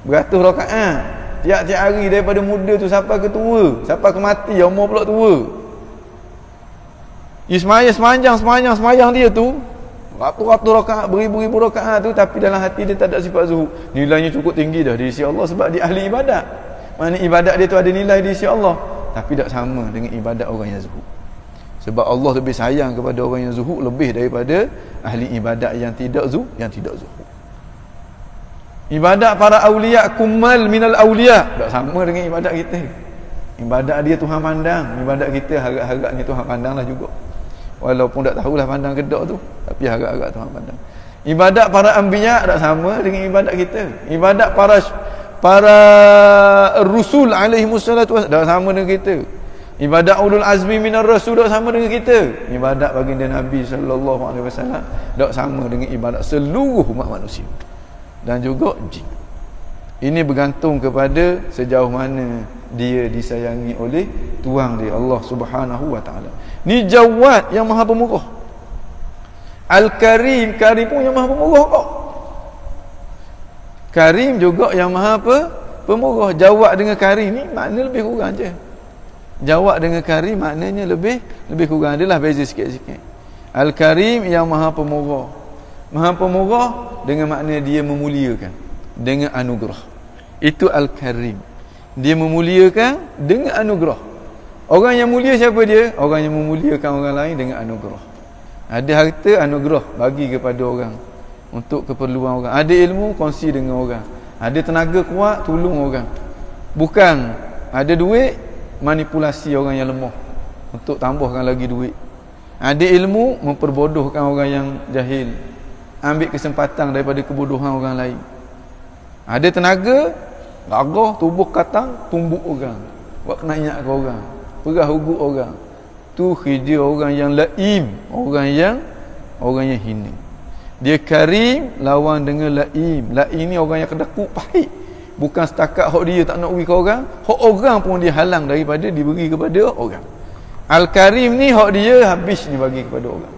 beratus rakaat tiap-tiap hari daripada muda tu sampai ke tua, sampai ke mati, umur pula tua. Dia semayang dia tu ratus-ratus rakaat, beribu-ribu rakaat tu, tapi dalam hati dia tak ada sifat zuhud. Nilainya cukup tinggi dah di sisi Allah sebab dia ahli ibadat. Mana ibadat dia tu ada nilai di sisi Allah, tapi tak sama dengan ibadat orang yang zuhud. Sebab Allah lebih sayang kepada orang yang zuhud lebih daripada ahli ibadat yang tidak zuhud. Ibadat para awliya kumal minal awliya tak sama dengan ibadat kita. Ibadat dia Tuhan pandang, ibadat kita harap-harapnya Tuhan pandanglah juga. Walaupun tak tahulah pandang kedok tu, tapi harap-harap Tuhan pandang. Ibadat para anbiya tak sama dengan ibadat kita. Ibadat para rusul alaihi wassalatu tak sama dengan kita. Ibadat ulul azmi minar rasul tak sama dengan kita. Ibadat baginda Nabi sallallahu alaihi wasallam tak sama dengan ibadat seluruh umat manusia dan juga jin. Ini bergantung kepada sejauh mana dia disayangi oleh Tuhan dia, Allah Subhanahu Wa Taala. Ni Jawad yang Maha Pemurah. Al-Karim, Karim pun yang Maha Pemurah kok. Karim juga yang Maha Pemurah. Jawad dengan Karim ni makna lebih kurang je. Jawad dengan Karim maknanya lebih kurang, adalah beza sikit-sikit. Al-Karim yang Maha Pemurah. Maha Pemurah dengan makna dia memuliakan dengan anugerah. Itu Al-Karim. Dia memuliakan dengan anugerah. Orang yang mulia siapa dia? Orang yang memuliakan orang lain dengan anugerah. Ada harta, anugerah bagi kepada orang untuk keperluan orang. Ada ilmu, kongsi dengan orang. Ada tenaga kuat, tolong orang. Bukan ada duit, manipulasi orang yang lemah untuk tambahkan lagi duit. Ada ilmu, memperbodohkan orang yang jahil, ambil kesempatan daripada kebodohan orang lain. Ada tenaga, gagah, tubuh katang, tumbuk orang, buat kena ingat ke orang, perah ugut orang. Tu kerja orang yang laim, orang yang hina. Dia karim lawan dengan laim. Laim ni orang yang kedekut, pahit. Bukan setakat hak dia tak nak beri ke orang, hak orang pun dia halang daripada diberi kepada orang. Al-Karim ni hak dia habis dibagi kepada orang.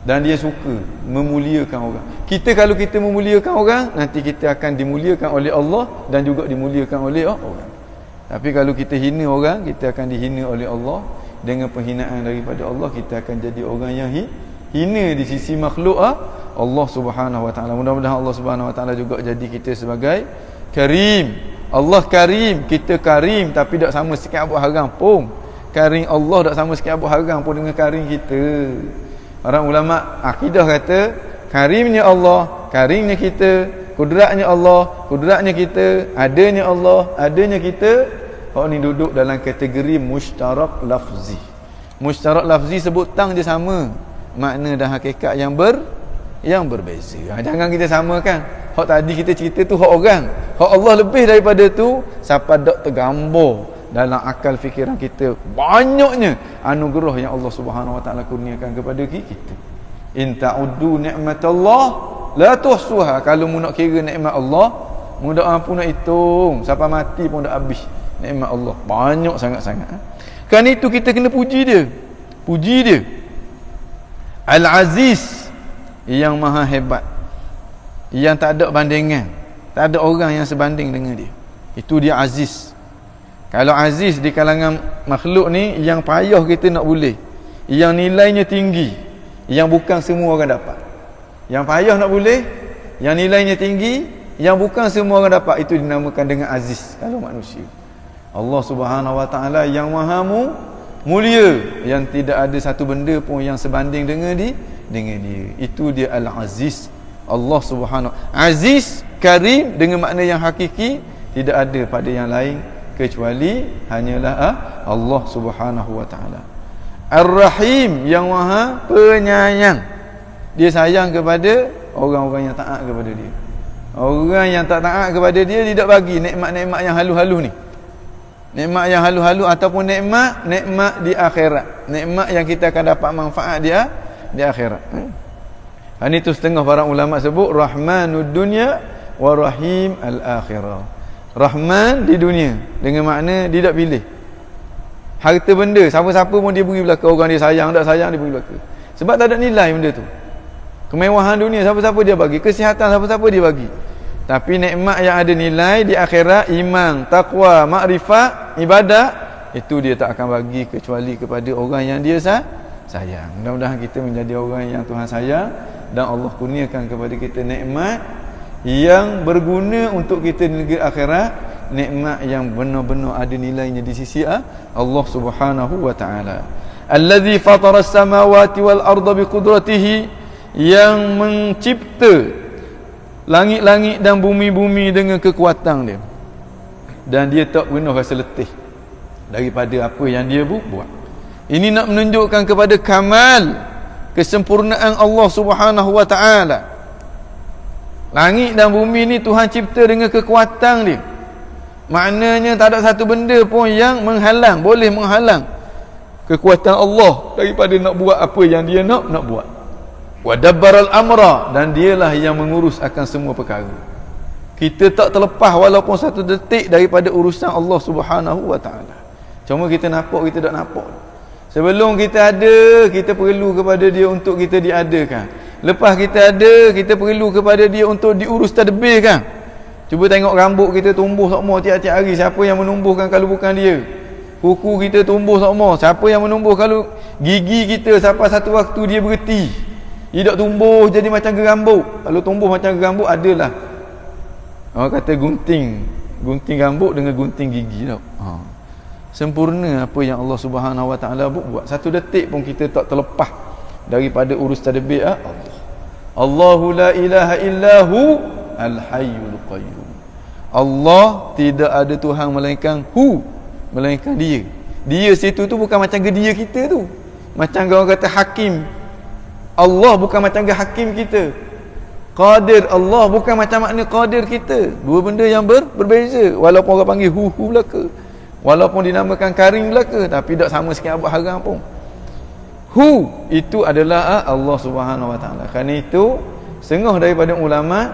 Dan dia suka memuliakan orang. Kita kalau kita memuliakan orang, nanti kita akan dimuliakan oleh Allah dan juga dimuliakan oleh orang. Tapi kalau kita hina orang, kita akan dihina oleh Allah. Dengan penghinaan daripada Allah, kita akan jadi orang yang hina di sisi makhluk Allah Subhanahu wa taala. Mudah-mudahan Allah Subhanahu wa taala juga jadi kita sebagai Karim. Allah Karim, kita Karim, tapi tak sama sikit abuk haram pun. Karim Allah tak sama sikit abuk haram pun dengan Karim kita. Orang ulama akidah kata Karimnya Allah, Karimnya kita, kudratnya Allah, kudratnya kita, adanya Allah, adanya kita. Orang ni duduk dalam kategori mushtarak lafzi. Mushtarak lafzi sebut tang je sama, makna dan hakikat yang berbeza. Jangan kita samakan. Hak tadi kita cerita tu hak orang, hak Allah lebih daripada tu. Siapa dak tergambar dalam akal fikiran kita banyaknya anugerah yang Allah Subhanahu wa taala kurniakan kepada kita. In ta'uddu ni'matallah la tuhsuha. Kalau mu nak kira nikmat Allah, mu dak mampu nak hitung, sampai mati pun dak habis nikmat Allah. Banyak sangat-sangat. Kan itu kita kena puji dia. Puji dia. Al-Aziz, yang maha hebat, yang tak ada bandingan, tak ada orang yang sebanding dengan dia. Itu dia Aziz. Kalau Aziz di kalangan makhluk ni, yang payah kita nak boleh, yang nilainya tinggi, yang bukan semua orang dapat. Yang payah nak boleh, yang nilainya tinggi, yang bukan semua orang dapat, itu dinamakan dengan Aziz kalau manusia. Allah Subhanahu wa taala yang maha mulia, yang tidak ada satu benda pun yang sebanding dengan dia. Itu dia Al-Aziz. Allah Subhanahu Aziz, Karim dengan makna yang hakiki, tidak ada pada yang lain kecuali hanyalah Allah Subhanahu wa taala. Ar-Rahim, yang maha penyayang. Dia sayang kepada orang-orang yang taat kepada dia. Orang yang tak taat kepada dia tidak bagi nikmat-nikmat yang halu-halu ni. Nikmat yang halu-halu ataupun nikmat di akhirat. Nikmat yang kita akan dapat manfaat dia di akhirat. Ini tu setengah para ulama sebut Rahmanud dunya wa Rahim al-akhirah. Rahman di dunia dengan makna dia tak pilih. Harta benda siapa-siapa pun dia beri belaka. Orang dia sayang tak sayang dia beri belaka. Sebab tak ada nilai benda tu. Kemewahan dunia siapa-siapa dia bagi, kesihatan siapa-siapa dia bagi. Tapi nikmat yang ada nilai di akhirat, iman, taqwa, makrifat, ibadah, itu dia tak akan bagi kecuali kepada orang yang dia sayang. Mudah-mudahan kita menjadi orang yang Tuhan sayang dan Allah kurniakan kepada kita nikmat yang berguna untuk kita di negeri akhirat, nikmat yang benar-benar ada nilainya di sisi Allah Subhanahu wa taala. Allazi fatara as-samawati wal arda biqudratihi, yang mencipta langit-langit dan bumi-bumi dengan kekuatan dia, dan dia tak pernah rasa letih daripada apa yang dia buat. Ini nak menunjukkan kepada kamal kesempurnaan Allah Subhanahu wa taala. Langit dan bumi ni Tuhan cipta dengan kekuatan dia. Maknanya tak ada satu benda pun yang boleh menghalang kekuatan Allah daripada nak buat apa yang dia nak buat. Wa dabbaral amra, dan dialah yang mengurus akan semua perkara. Kita tak terlepas walaupun satu detik daripada urusan Allah Subhanahu wa taala. Cuma kita nampak, kita tak nampak. Sebelum kita ada, kita perlu kepada dia untuk kita diadakan. Lepas kita ada, kita perlu kepada dia untuk diurus tadbirkan. Cuba tengok rambut kita tumbuh semua tiap-tiap hari, siapa yang menumbuhkan kalau bukan dia? Kuku kita tumbuh semua, siapa yang menumbuh? Kalau gigi kita sampai satu waktu dia berhenti, dia tak tumbuh jadi macam gerambut. Kalau tumbuh macam gerambut, adalah orang kata gunting rambut dengan gunting gigi tau. Sempurna apa yang Allah Subhanahu wa taala buat. Satu detik pun kita tak terlepas daripada urus tadbir Allah. Allahu la ilaha illahu al-hayyul qayyum. Allah tidak ada Tuhan melainkan dia. Dia situ tu bukan macam dia kita tu. Macam orang kata hakim. Allah bukan macam hakim kita. Qadir, Allah bukan macam makna qadir kita. Dua benda yang berbeza. Walaupun orang panggil hu belaka, walaupun dinamakan karim belaka, tapi tak sama sikit abad haram pun. Hu itu adalah Allah Subhanahu wa taala. Kerana itu setengah daripada ulama,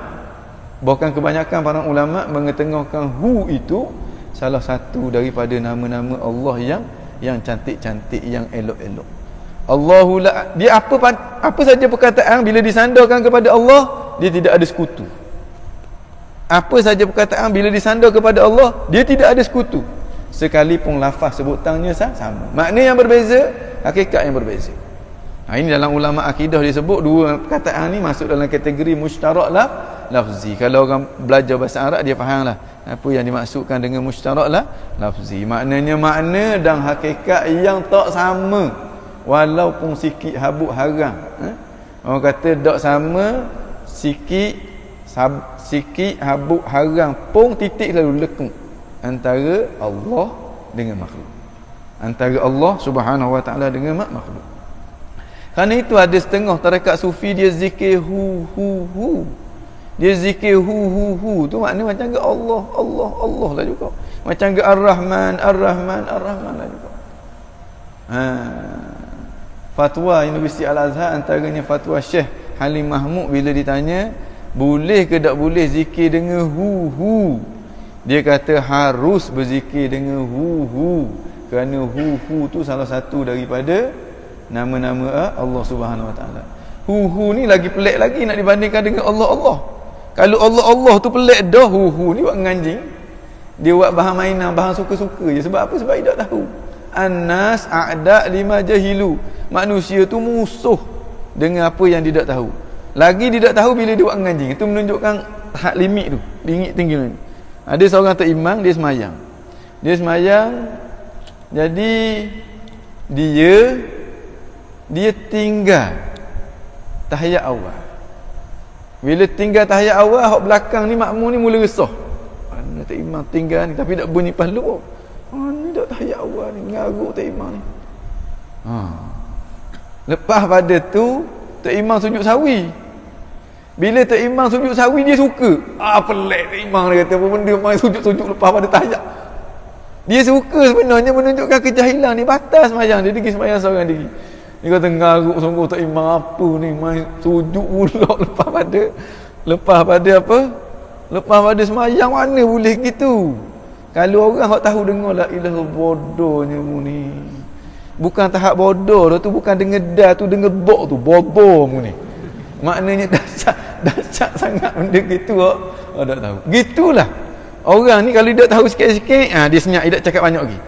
bahkan kebanyakan para ulama mengetengahkan hu itu salah satu daripada nama-nama Allah yang cantik-cantik, yang elok-elok. Allahu la, dia apa saja perkataan bila disandarkan kepada Allah, dia tidak ada sekutu. Apa saja perkataan bila disandar kepada Allah, dia tidak ada sekutu. Sekalipun lafaz sebutannya sama. Makna yang berbeza, hakikat yang berbeza. Ini dalam ulama akidah disebut dua perkataan ni masuk dalam kategori mushtarak lafzi. Kalau orang belajar bahasa Arab dia fahamlah apa yang dimaksudkan dengan mushtarak lafzi. Maknanya makna dan hakikat yang tak sama, walaupun sikit habuk haram. Orang kata tak sama, sikit habuk haram pun titik lalu lekuk antara Allah dengan makhluk, antara Allah Subhanahu wa taala dengan makhluk. Kerana itu ada setengah tarekat sufi dia zikir hu. Dia zikir hu tu makna macam ke Allah lah juga. Macam ke Ar-Rahman lah juga. Fatwa Universiti Al-Azhar antaranya fatwa Syekh Halim Mahmud bila ditanya boleh ke tak boleh zikir dengan hu. Dia kata harus berzikir dengan hu. Kerana hu tu salah satu daripada nama-nama Allah Subhanahu wa taala. Hu ni lagi pelik lagi nak dibandingkan dengan Allah. Kalau Allah tu pelik dah, hu ni buat nganjing. Dia buat bahan mainan, bahan suka-suka je. Sebab apa? Sebab dia tak tahu. An-nas a'da lima jahilu. Manusia tu musuh dengan apa yang dia tak tahu. Lagi dia tak tahu bila dia buat nganjing. Itu menunjukkan had limit tu, limit tinggi ni. Ada seorang terimam, dia semayang. Jadi dia tinggal tahiyat awal. Bila tinggal tahiyat awal, hak belakang ni makmum ni mula resah. Mana tak imam tinggal ni tapi tak bunyi palu. Ni dak tahiyat awal ni, ngaruk tak imam ni. Lepas pada tu tak imam sujud sawi. Bila tak imam sujud sawi dia suka. Pelik tak imam dia kata apa benda main sujud lepas pada tahiyat. Dia suka sebenarnya menunjukkan kejahilan ni, batas sembahyang dia pergi sembahyang seorang diri. Dia kata ngaruk sungguh tak imam apa ni main sujud pula lepas pada apa? Lepas pada sembahyang mana boleh gitu. Kalau orang hak tahu dengar la ilaha bodohnya mu ni. Bukan tahap bodoh tu, bukan dengar dah tu, dengar bok tu, bodoh mu ni. Maknanya dahsyat sangat benda gitu tak tahu. Gitulah. Orang ni kalau dia tak tahu sikit-sikit, dia senyap, dia tak cakap banyak lagi.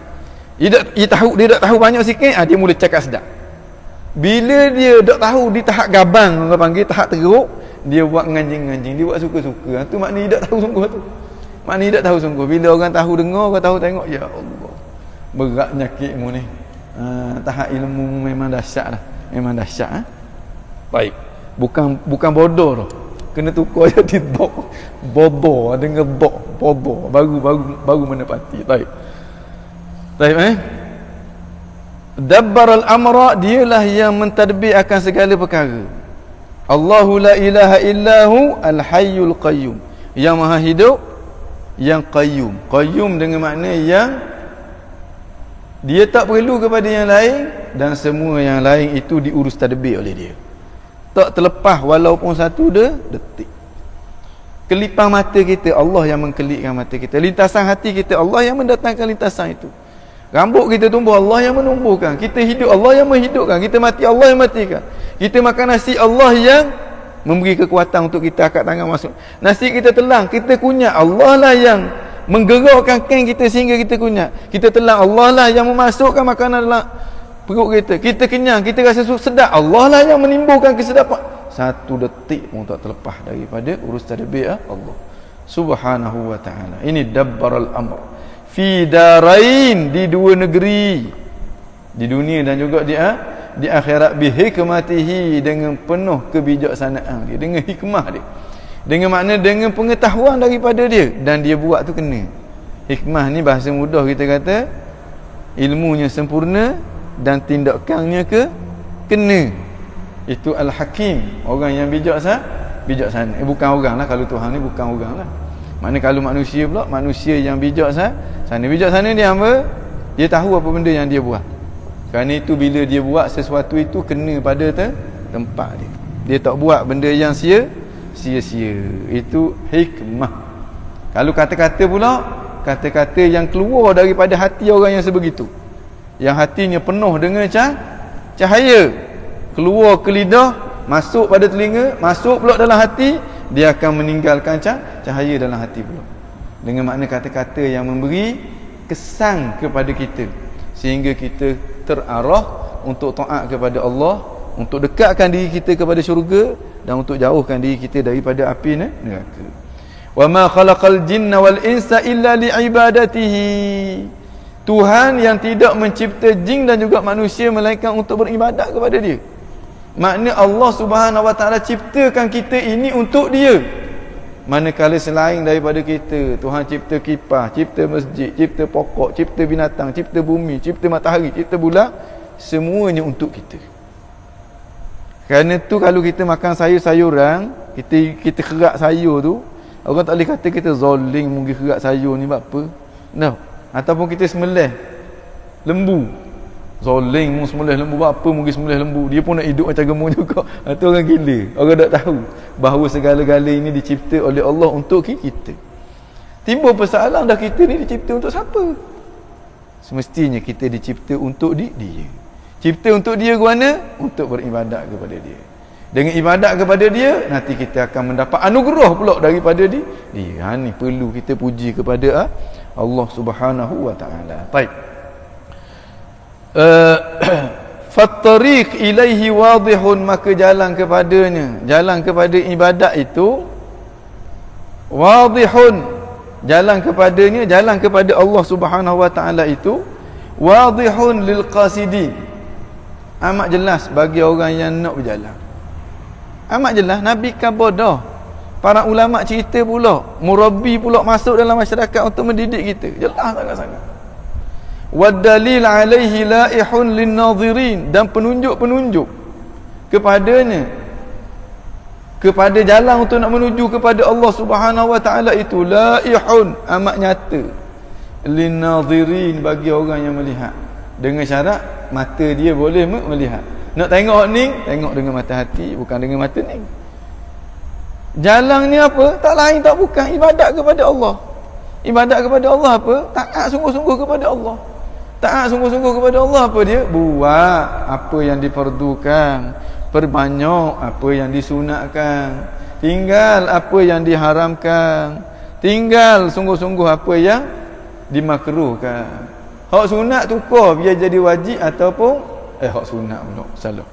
Dia tak tahu banyak sikit, dia mula cakap sedap. Bila dia tak tahu di tahap gabang, orang panggil tahap teruk, dia buat nganjing-nganjing, dia buat suka-suka. Tu maknanya dia tak tahu sungguh tu. Maknanya dia tak tahu sungguh. Bila orang tahu dengar, orang tahu tengok, ya Allah. Berat nyakitmu ni. Tahap ilmu memang dahsyat lah. Memang dahsyat. Baik. Bukan bodoh tu. Kena tukar jadi dok. Bodoh dengan dok. Bodoh. Baru menepati. Baik. Dabbar al-amra, dialah yang mentadbir akan segala perkara. Allahu la ilaha illahu al-hayyul qayyum. Yang maha hidup, yang qayyum. Qayyum dengan makna yang dia tak perlu kepada yang lain, dan semua yang lain itu diurus tadbir oleh dia. Tak terlepas walaupun satu detik. Kelipan mata kita, Allah yang mengkelipkan mata kita. Lintasan hati kita, Allah yang mendatangkan lintasan itu. Rambut kita tumbuh, Allah yang menumbuhkan. Kita hidup, Allah yang menghidupkan. Kita mati, Allah yang matikan. Kita makan nasi, Allah yang memberi kekuatan untuk kita angkat tangan masuk. Nasi kita telan, kita kunyah, Allah lah yang menggerakkan kain kita sehingga kita kunyah. Kita telan, Allah lah yang memasukkan makanan dalam perut kita. Kita kenyang, kita rasa sedap, Allah lah yang menimbulkan kesedapan. Satu detik pun tak terlepas daripada urus tadbir Allah Subhanahu wa ta'ala. Ini dabbaral amr fi darain, di dua negeri, di dunia dan juga di akhirat, bi hikmatihi, dengan penuh kebijaksanaan dia, dengan hikmah dia, dengan makna dengan pengetahuan daripada dia, dan dia buat tu kena. Hikmah ni bahasa mudah kita kata ilmunya sempurna dan tindakannya kena. Itu al-hakim, orang yang bijaksana. Bukan orang lah, kalau Tuhan ni bukan orang lah. Maknanya kalau manusia pula, manusia yang bijaksana. Bijaksana dia apa? Dia tahu apa benda yang dia buat. Kerana itu bila dia buat sesuatu itu kena pada tempat dia. Dia tak buat benda yang sia-sia. Itu hikmah. Kalau kata-kata pula, kata-kata yang keluar daripada hati orang yang sebegitu. yang hatinya penuh dengan cahaya, keluar ke lidah, masuk pada telinga, masuk pula dalam hati, dia akan meninggalkan cahaya dalam hati pula. Dengan makna kata-kata yang memberi kesan kepada kita, sehingga kita terarah untuk taat kepada Allah, untuk dekatkan diri kita kepada syurga, dan untuk jauhkan diri kita daripada api neraka. Wa ma khalaqal jinna wal insa illa li'ibadatihi. Tuhan yang tidak mencipta jin dan juga manusia melainkan untuk beribadat kepada dia. Makna Allah Subhanahu wa taala ciptakan kita ini untuk dia. Manakala selain daripada kita, Tuhan cipta kipas, cipta masjid, cipta pokok, cipta binatang, cipta bumi, cipta matahari, cipta bulan, semuanya untuk kita. Kerana tu kalau kita makan sayur-sayuran, kita kerak sayur tu, orang tak boleh kata kita zalim mungkin kerak sayur ni buat apa. No. Ataupun kita sembelih lembu, zalim mu sembelih lembu buat apa mungkin sembelih lembu, dia pun nak hidup macam gemuk juga. Itu orang gila. Orang tak tahu bahawa segala-gala ini dicipta oleh Allah untuk kita. Timbul persoalan, dah kita ni dicipta untuk siapa? Semestinya kita dicipta untuk dia. Cipta untuk dia ke mana? Untuk beribadat kepada dia. Dengan ibadat kepada dia, nanti kita akan mendapat anugerah pula daripada dia. Ni perlu kita puji kepada Allah Subhanahu wa taala. Baik. Fattariq ilaihi wadihun, maka jalan kepadanya, jalan kepada ibadat itu wadihun, jalan kepadanya, jalan kepada Allah Subhanahu wa taala itu wadihun lil qasidin, amat jelas bagi orang yang nak berjalan. Amat jelas. Nabi khabar dah, para ulama cerita pula, murabbi pula masuk dalam masyarakat untuk mendidik kita. Jelas sangat-sangat. Wadalil alaihi laihun linnadhirin, dan penunjuk-penunjuk kepadanya, kepada jalan untuk nak menuju kepada Allah Subhanahu wa taala itu laihun, amat nyata, linnadhirin, bagi orang yang melihat. Dengan syarat mata dia boleh melihat. Nak tengok ni, tengok dengan mata hati, bukan dengan mata ni. Jalan ni apa? Tak lain tak bukan ibadat kepada Allah. Ibadat kepada Allah apa? Taat sungguh-sungguh kepada Allah. Taat sungguh-sungguh kepada Allah apa dia? Buat apa yang diperdukan, perbanyak apa yang disunatkan, tinggal apa yang diharamkan, tinggal sungguh-sungguh apa yang dimakruhkan. Hak sunat tukar biar jadi wajib ataupun hak sunat pula salah.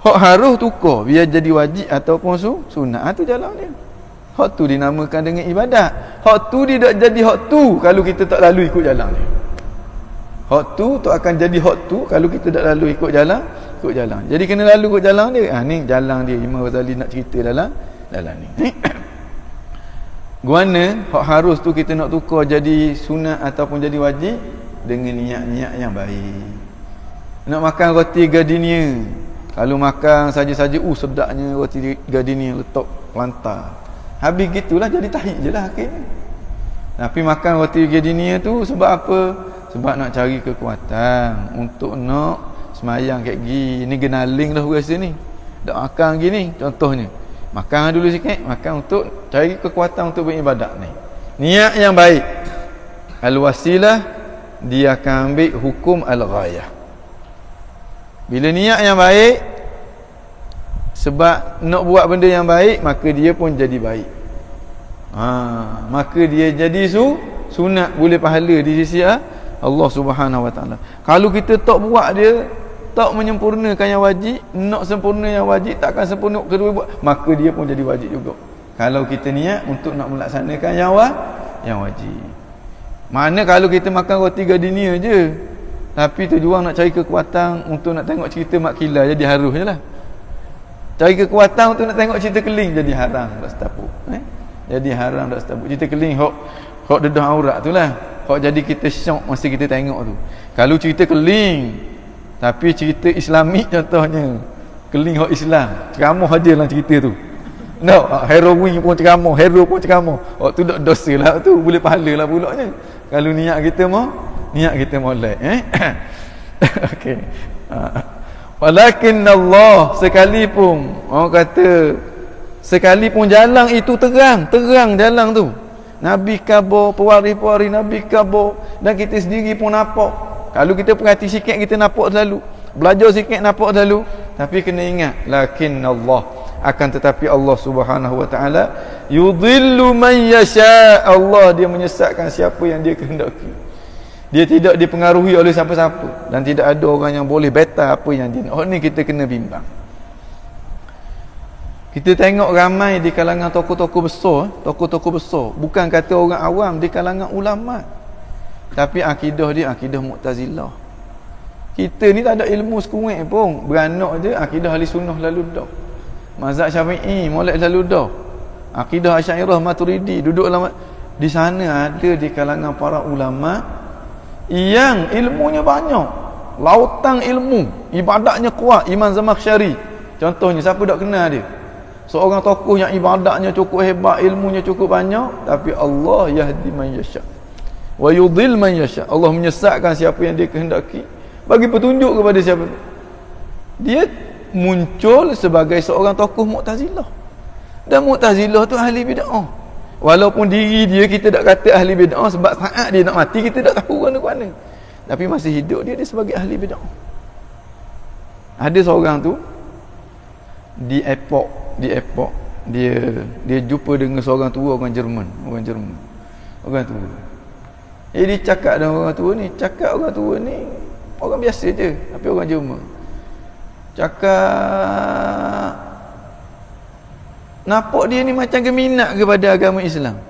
Hak harus tukar biar jadi wajib ataupun sunat. Tu jalan dia. Hak tu dinamakan dengan ibadat. Hak tu dia tak jadi hak tu kalau kita tak lalu ikut jalan dia. Hak tu tak akan jadi hak tu kalau kita tak lalu ikut jalan. Jadi kena lalu ikut jalan dia. Ni jalan dia Imam Ghazali nak cerita dalam ni. Guana hak harus tu kita nak tukar jadi sunat ataupun jadi wajib dengan niat-niat yang baik. Nak makan roti gardenia, kalau makan saja-saja sedapnya roti gardenia letak pelantar, habis gitulah jadi tahid je lah akhirnya. Tapi makan roti gardenia tu sebab apa? Sebab nak cari kekuatan untuk nak semayang kayak gini. Ni genaling dah rasa ni, dak makan gini contohnya. Makan dulu sikit, makan untuk cari kekuatan untuk beribadat ni. Niat yang baik. Al-wasilah, dia akan ambil hukum al-ghayah. Bila niat yang baik, sebab nak buat benda yang baik, maka dia pun jadi baik. Maka dia jadi sunat, boleh pahala di sisi Allah Subhanahu wa taala. Kalau kita tak buat dia, tak menyempurnakan yang wajib, nak sempurna yang wajib, takkan sempurna kedua buat, maka dia pun jadi wajib juga. Kalau kita niat untuk nak melaksanakan yang wajib. Mana kalau kita makan roti gardenia je, tapi tujuan nak cari kekuatan untuk nak tengok cerita Mak Kila, jadi harus je lah. Cari kekuatan untuk nak tengok cerita keling, jadi haram tak setapuk. Jadi haram tak setapuk. Cerita keling hok dedah aurat tu lah. Hok jadi kita syok masa kita tengok tu. Kalau cerita keling tapi cerita Islamik contohnya, keling hak Islam, ceramah aja lah cerita tu. No, heroin pun ceramah, hero pun ceramah. Tu dak dosa lah tu, boleh pahala lah pulaknya. Kalau niat kita molek, okey. Walakin Allah, sekalipun orang kata sekalipun jalan itu terang jalan tu. Nabi khabar, pewaris-pewaris Nabi khabar, dan kita sendiri pun nampak Kalau kita perhati sikit kita nampak selalu, belajar sikit nampak selalu, tapi kena ingat lakinnallah, akan tetapi Allah Subhanahu wa taala yudhillu man yasha. Allah dia menyesatkan siapa yang dia kehendaki. Dia tidak dipengaruhi oleh siapa-siapa dan tidak ada orang yang boleh betal apa yang dia nak. Ni kita kena bimbang. Kita tengok ramai di kalangan tokoh-tokoh besar, bukan kata orang awam, di kalangan ulama, tapi akidah dia akidah Mu'tazilah. Kita ni tak ada ilmu sekuat pun, beranak je akidah ahli sunnah lalu dah. Mazhab Syafi'i molek lalu dah. Akidah Asy'ariyah Maturidi duduk dalam di sana. Ada di kalangan para ulama yang ilmunya banyak, lautan ilmu, ibadatnya kuat. Imam Zamakhsyari contohnya, siapa tak kenal dia? Seorang tokoh yang ibadatnya cukup hebat, ilmunya cukup banyak, tapi Allah yahdi man yasha wa yudhil man yasha. Allah menyesatkan siapa yang dia kehendaki, bagi petunjuk kepada siapa. Dia muncul sebagai seorang tokoh Mu'tazilah, dan Mu'tazilah tu ahli bid'ah. Walaupun diri dia kita tak kata ahli bid'ah, sebab saat dia nak mati kita tak tahu mana-mana, tapi masih hidup dia sebagai ahli bid'ah. Ada seorang tu di airport dia jumpa dengan seorang tua, orang Jerman. Orang tua. Dia cakap dengan orang tua ni orang biasa je, tapi orang Jerman. Cakap nampak dia ni macam geminat kepada agama Islam.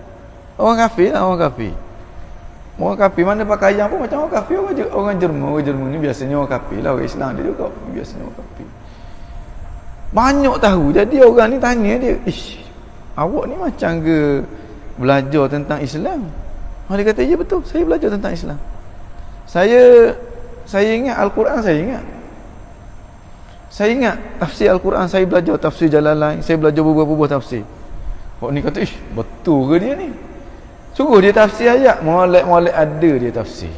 Orang kafir mana pakaian pun macam orang kafir. Orang Jerman ni biasanya orang kafir lah, orang Islam dia juga biasanya orang kafir. Banyak tahu. Jadi orang ni tanya dia, awak ni macam ke belajar tentang Islam? Dia kata, ya betul, saya belajar tentang Islam. Saya ingat Al-Quran, saya ingat tafsir Al-Quran, saya belajar tafsir Jalalain, saya belajar beberapa buah tafsir. Ni kata, betul ke dia ni? Suruh dia tafsir ayat, molek ada dia tafsir.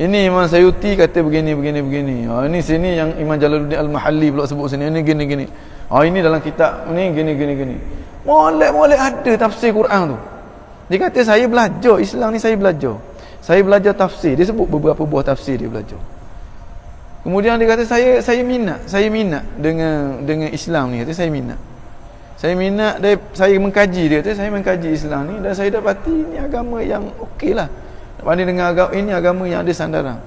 Ini Imam Sayuti kata begini. Ini sini yang Imam Jalaluddin Al-Mahalli pula sebut sini. Ini gini. Ini dalam kitab ni gini. Molek ada tafsir Quran tu. Dia kata saya belajar Islam ni, saya belajar tafsir. Dia sebut beberapa buah tafsir dia belajar. Kemudian dia kata saya minat dengan Islam ni. Kata saya minat saya mengkaji dia. Kata saya mengkaji Islam ni dan saya dapati ni agama yang okeylah. Banding dengan agama yang ada sandaran.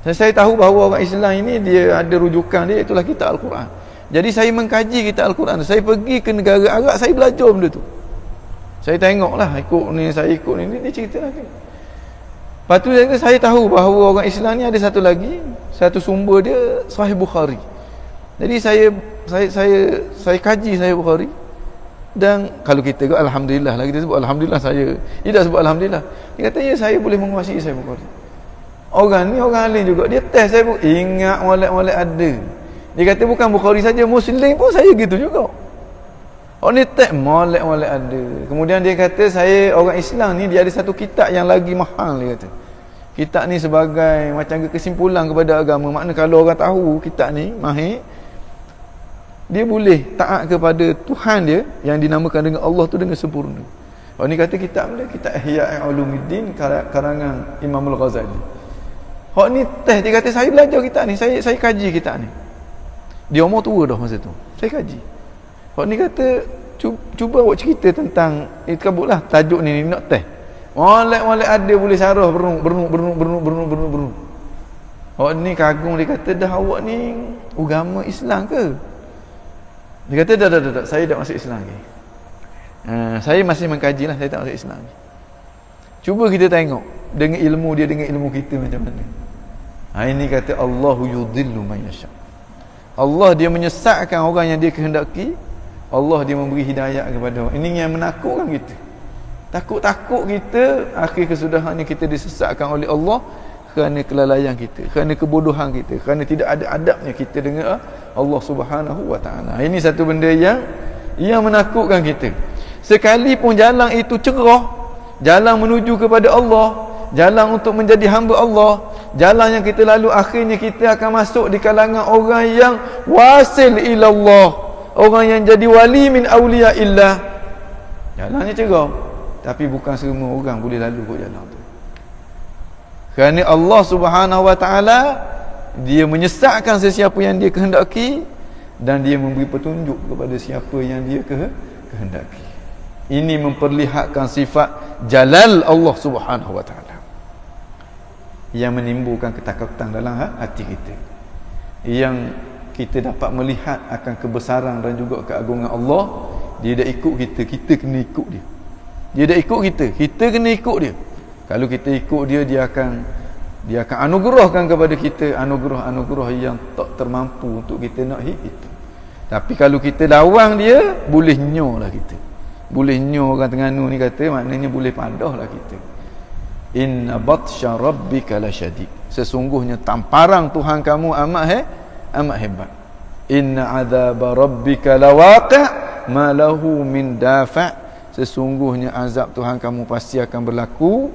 Saya tahu bahawa orang Islam ini dia ada rujukan dia, itulah kitab Al-Quran. Jadi saya mengkaji kitab Al-Quran. Saya pergi ke negara Arab, saya belajar benda tu. Saya tengoklah, saya ikut ni dia cerita lagi. Lepas tu saya tahu bahawa orang Islam ni ada satu sumber dia Sahih Bukhari. Jadi saya kaji Sahih Bukhari. Dan kalau kita alhamdulillah lah, kita sebut alhamdulillah, saya tidak sebut alhamdulillah. Dia kata ya, saya boleh menguasai Sahih Bukhari. Orang ni orang alim juga, dia test saya pun ingat molek ada. Dia kata bukan Bukhari saja, Muslim pun saya gitu juga. Orang ni test molek ada. Kemudian dia kata saya orang Islam ni dia ada satu kitab yang lagi mahal. Dia kata kitab ni sebagai macam kesimpulan kepada agama. Makna kalau orang tahu kitab ni mahir, dia boleh taat kepada Tuhan dia yang dinamakan dengan Allah tu dengan sempurna. Orang ni kata kitab Ihya Ulumuddin karangan Imam Al-Ghazali. Orang ni teh, dia kata saya belajar kitab ni, saya kaji kitab ni. Dia umur tua dah masa tu. Saya kaji. Orang ni kata cuba awak cerita tentang kabutlah tajuk ni nak teh. Molek ada boleh syarah bernu. Orang ni kagum, dia kata dah awak ni agama Islam ke? Dia kata dah, saya tak masuk Islam lagi. Saya masih mengkaji lah, saya tak masuk Islam lagi. Cuba kita tengok dengan ilmu dia dengan ilmu kita macam mana. Ini kata Allahu yudhillu man yasha. Allah dia menyesatkan orang yang dia kehendaki. Allah dia memberi hidayah kepada orang. Ini yang menakutkan kita. Takut-takut kita, akhir kesudahannya kita disesatkan oleh Allah kerana kelalaian kita, kerana kebodohan kita, kerana tidak ada adabnya kita dengan Allah Subhanahu wa taala. Ini satu benda yang menakutkan kita. Sekalipun jalan itu cerah, jalan menuju kepada Allah, jalan untuk menjadi hamba Allah, jalan yang kita lalu akhirnya kita akan masuk di kalangan orang yang wasil ila Allah, orang yang jadi wali min awliya illah. Jalannya cerah, tapi bukan semua orang boleh lalu ke jalan tu. Kerana Allah Subhanahu wa taala dia menyesatkan sesiapa yang dia kehendaki dan dia memberi petunjuk kepada siapa yang dia kehendaki. Ini memperlihatkan sifat jalal Allah Subhanahu wa taala yang menimbulkan ketakutan dalam hati kita, yang kita dapat melihat akan kebesaran dan juga keagungan Allah. Dia dah ikut kita, kita kena ikut dia. Dia dah ikut kita kena ikut dia. Kalau kita ikut dia, dia akan anugerahkan kepada kita anugerah-anugerah yang tak termampu untuk kita nak itu. Tapi kalau kita lawan dia, boleh nyolah kita. Boleh nyo, orang Terengganu ni kata, maknanya boleh padahlah kita. Inna batsha rabbika lasyadid. Sesungguhnya tamparan Tuhan kamu amat hebat. Inna azaba rabbika lawaqi' ma lahu min dafa'. Sesungguhnya azab Tuhan kamu pasti akan berlaku.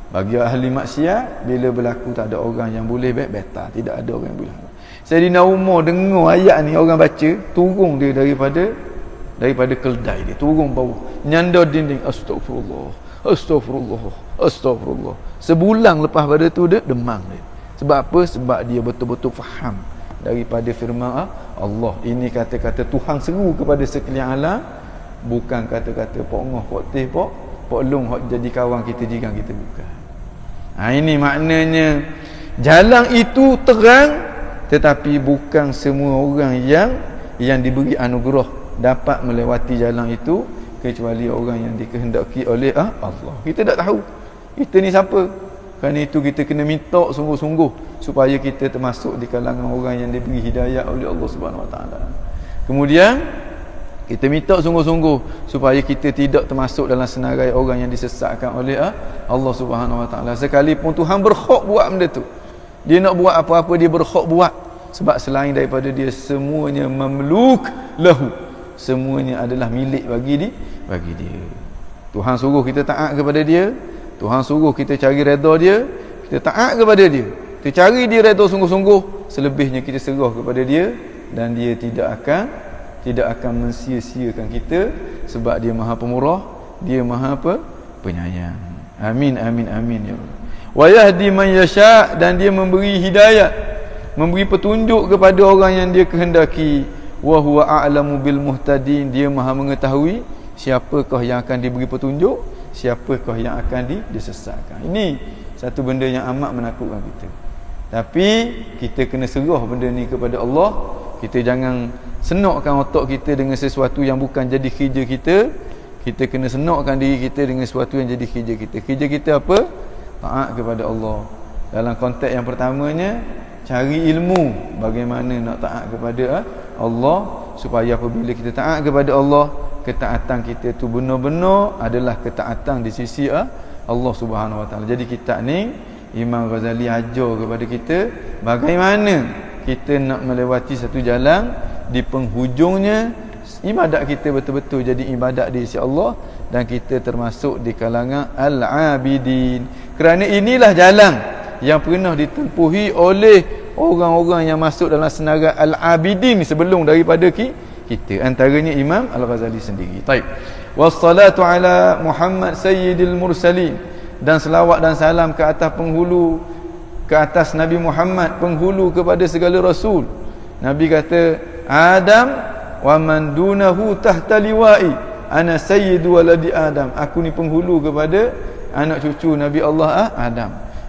Bagi ahli maksiat, bila berlaku tak ada orang yang boleh beta, tidak ada orang yang boleh. Sayyidina Umar dengar ayat ni, orang baca, turun dia daripada keldai dia, turun bawah, nyanda dinding, astagfirullah. Sebulan lepas pada tu dia demam dia. Sebab apa? Sebab dia betul-betul faham daripada firman Allah. Ini kata-kata Tuhan seru kepada sekalian alam, bukan kata-kata pok ngoh, pok teh, pok long hok jadi kawan kita, jiran kita, bukan. Ini maknanya jalan itu terang, tetapi bukan semua orang yang diberi anugerah dapat melewati jalan itu, kecuali orang yang dikehendaki oleh Allah. Kita tak tahu kita ni siapa. Kerana itu kita kena minta sungguh-sungguh supaya kita termasuk di kalangan orang yang diberi hidayah oleh Allah Subhanahu Wa Taala. Kemudian kita minta sungguh-sungguh supaya kita tidak termasuk dalam senarai orang yang disesatkan oleh Allah Subhanahu Wa Taala. Sekalipun Tuhan berhak buat benda tu, dia nak buat apa-apa dia berhak buat. Sebab selain daripada dia, semuanya mamluk lahu, semuanya adalah milik bagi dia. Tuhan suruh kita taat kepada dia, Tuhan suruh kita cari redha dia, kita taat kepada dia, kita cari dia redha sungguh-sungguh. Selebihnya kita serah kepada dia, dan dia tidak akan mensia-siakan kita, sebab dia Maha Pemurah, dia Maha Penyayang. Amin amin amin ya Allah. Wa yahdi man yasha, dan dia memberi hidayah, memberi petunjuk kepada orang yang dia kehendaki. Wa huwa a'lamu bil muhtadin, dia Maha mengetahui siapakah yang akan diberi petunjuk, siapakah yang akan disesatkan. Ini satu benda yang amat menakutkan kita. Tapi kita kena serah benda ni kepada Allah. Kita jangan senakkan otak kita dengan sesuatu yang bukan jadi kerja kita. Kita kena senakkan diri kita dengan sesuatu yang jadi kerja kita. Kerja kita apa? Taat kepada Allah. Dalam konteks yang pertamanya, cari ilmu bagaimana nak taat kepada Allah, supaya apabila kita taat kepada Allah, ketaatan kita tu benar-benar adalah ketaatan di sisi Allah Subhanahu Wa Taala. Jadi kitab ni Imam Ghazali ajar kepada kita bagaimana kita nak melewati satu jalan, di penghujungnya ibadat kita betul-betul jadi ibadat di sisi Allah, dan kita termasuk di kalangan al-abidin. Kerana inilah jalan yang pernah ditempuhi oleh orang-orang yang masuk dalam senarai al-abidin sebelum daripada kita, antaranya Imam Al-Ghazali sendiri. Baik. Wassalatu ala Muhammad sayyidil mursalin, dan selawat dan salam ke atas penghulu, ke atas Nabi Muhammad, penghulu kepada segala rasul. Nabi kata, Adam wa man dunahu tahta liwa'i, ana sayyidu waladi Adam. Aku ni penghulu kepada anak cucu Nabi Allah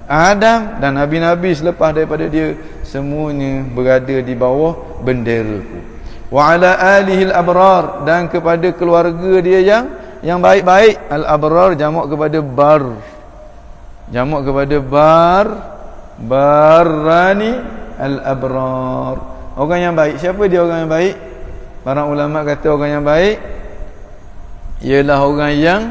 Adam dan nabi-nabi selepas daripada dia, semuanya berada di bawah benderaku. Wa ala alihi al-abrar, dan kepada keluarga dia yang baik-baik. Al-abrar jamak kepada bar, jamak kepada barrani al-abrar, orang yang baik. Siapa dia orang yang baik? Para ulama kata orang yang baik ialah orang yang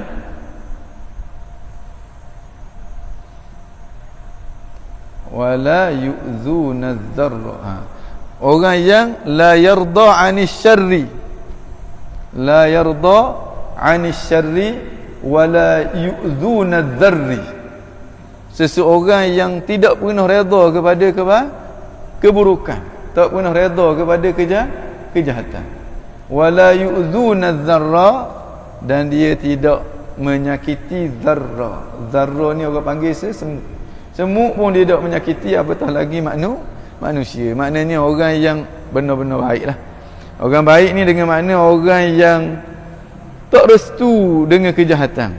wala yu'zuna dzarra, orang yang la yarda 'anis syarri, la yarda 'anis syarri wala yu'zuna dzarri. Seseorang yang tidak pernah redha kepada keburukan, tak pernah redha kepada kejahatan. Wala yu'zuna dzarra, dan dia tidak menyakiti zarra. Zarra ni orang panggil Semut pun dia tak menyakiti, apatah lagi manusia. Maknanya orang yang benar-benar baik lah. Orang baik ni dengan makna orang yang tak restu dengan kejahatan,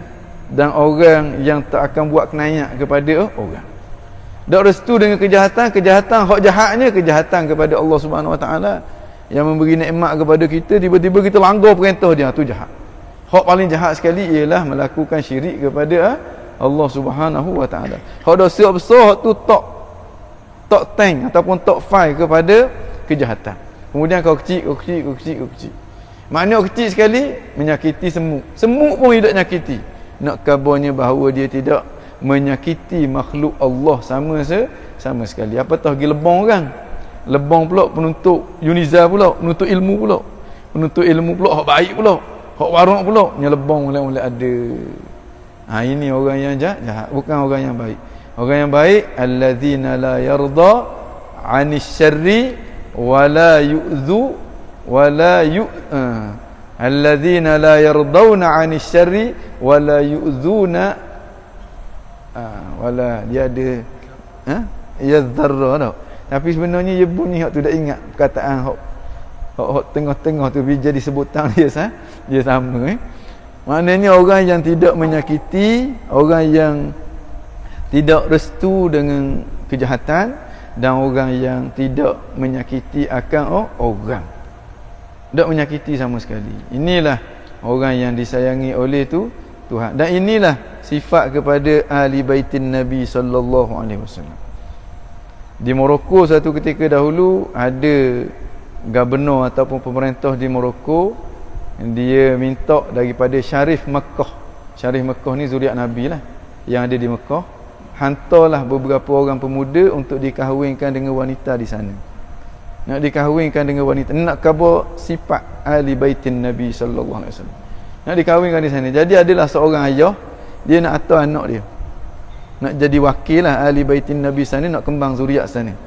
dan orang yang tak akan buat kenayak kepada orang. Tak restu dengan kejahatan hak jahatnya kejahatan kepada Allah Subhanahu Wa Taala yang memberi nikmat kepada kita, tiba-tiba kita langgar perintah dia, tu jahat. Hak paling jahat sekali ialah melakukan syirik kepada Allah Subhanahu Wa Taala. Hak dosa besar tu top 10 ataupun top 5 kepada kejahatan. Kemudian kau kecil. Maknanya kecil sekali menyakiti semut. Semut pun tidak nyakiti. Nak kabarnya bahawa dia tidak menyakiti makhluk Allah sama sekali. Apatah pergi lebong kan? Lebong pula penuntut Uniza pula, penuntut ilmu pula. Penuntut ilmu pula hak baik pula. Hak warok pula, nya lebong mulai ada. Ini orang yang jahat, bukan orang yang baik. Orang yang baik allazina la yarda 'anis syarri wala yu'dhu wala allazina la yardawna 'anis syarri wala yu'dhuna wala dia ada yadharra tau. Tapi sebenarnya dia bunyi hak tu tak ingat perkataan hak tengah-tengah tu jadi sebutan dia sama Maknanya orang yang tidak menyakiti, orang yang tidak restu dengan kejahatan, dan orang yang tidak menyakiti akan orang. Tak menyakiti sama sekali. Inilah orang yang disayangi oleh Tuhan. Dan inilah sifat kepada ahli baitin Nabi sallallahu alaihi wasallam. Di Morocco satu ketika dahulu ada gubernur ataupun pemerintah di Morocco, dia minta daripada Syarif Mekah. Syarif Mekah ni zuriat Nabi lah yang ada di Mekah, hantarlah beberapa orang pemuda untuk dikahwinkan dengan wanita di sana. Nak dikahwinkan dengan wanita, nak khabar sifat ahli baitin Nabi sallallahu alaihi wasallam. Nak dikahwinkan di sana. Jadi adalah seorang ayah, dia nak hantar anak dia. Nak jadi wakil lah ahli baitin Nabi sana, nak kembang zuriat sana.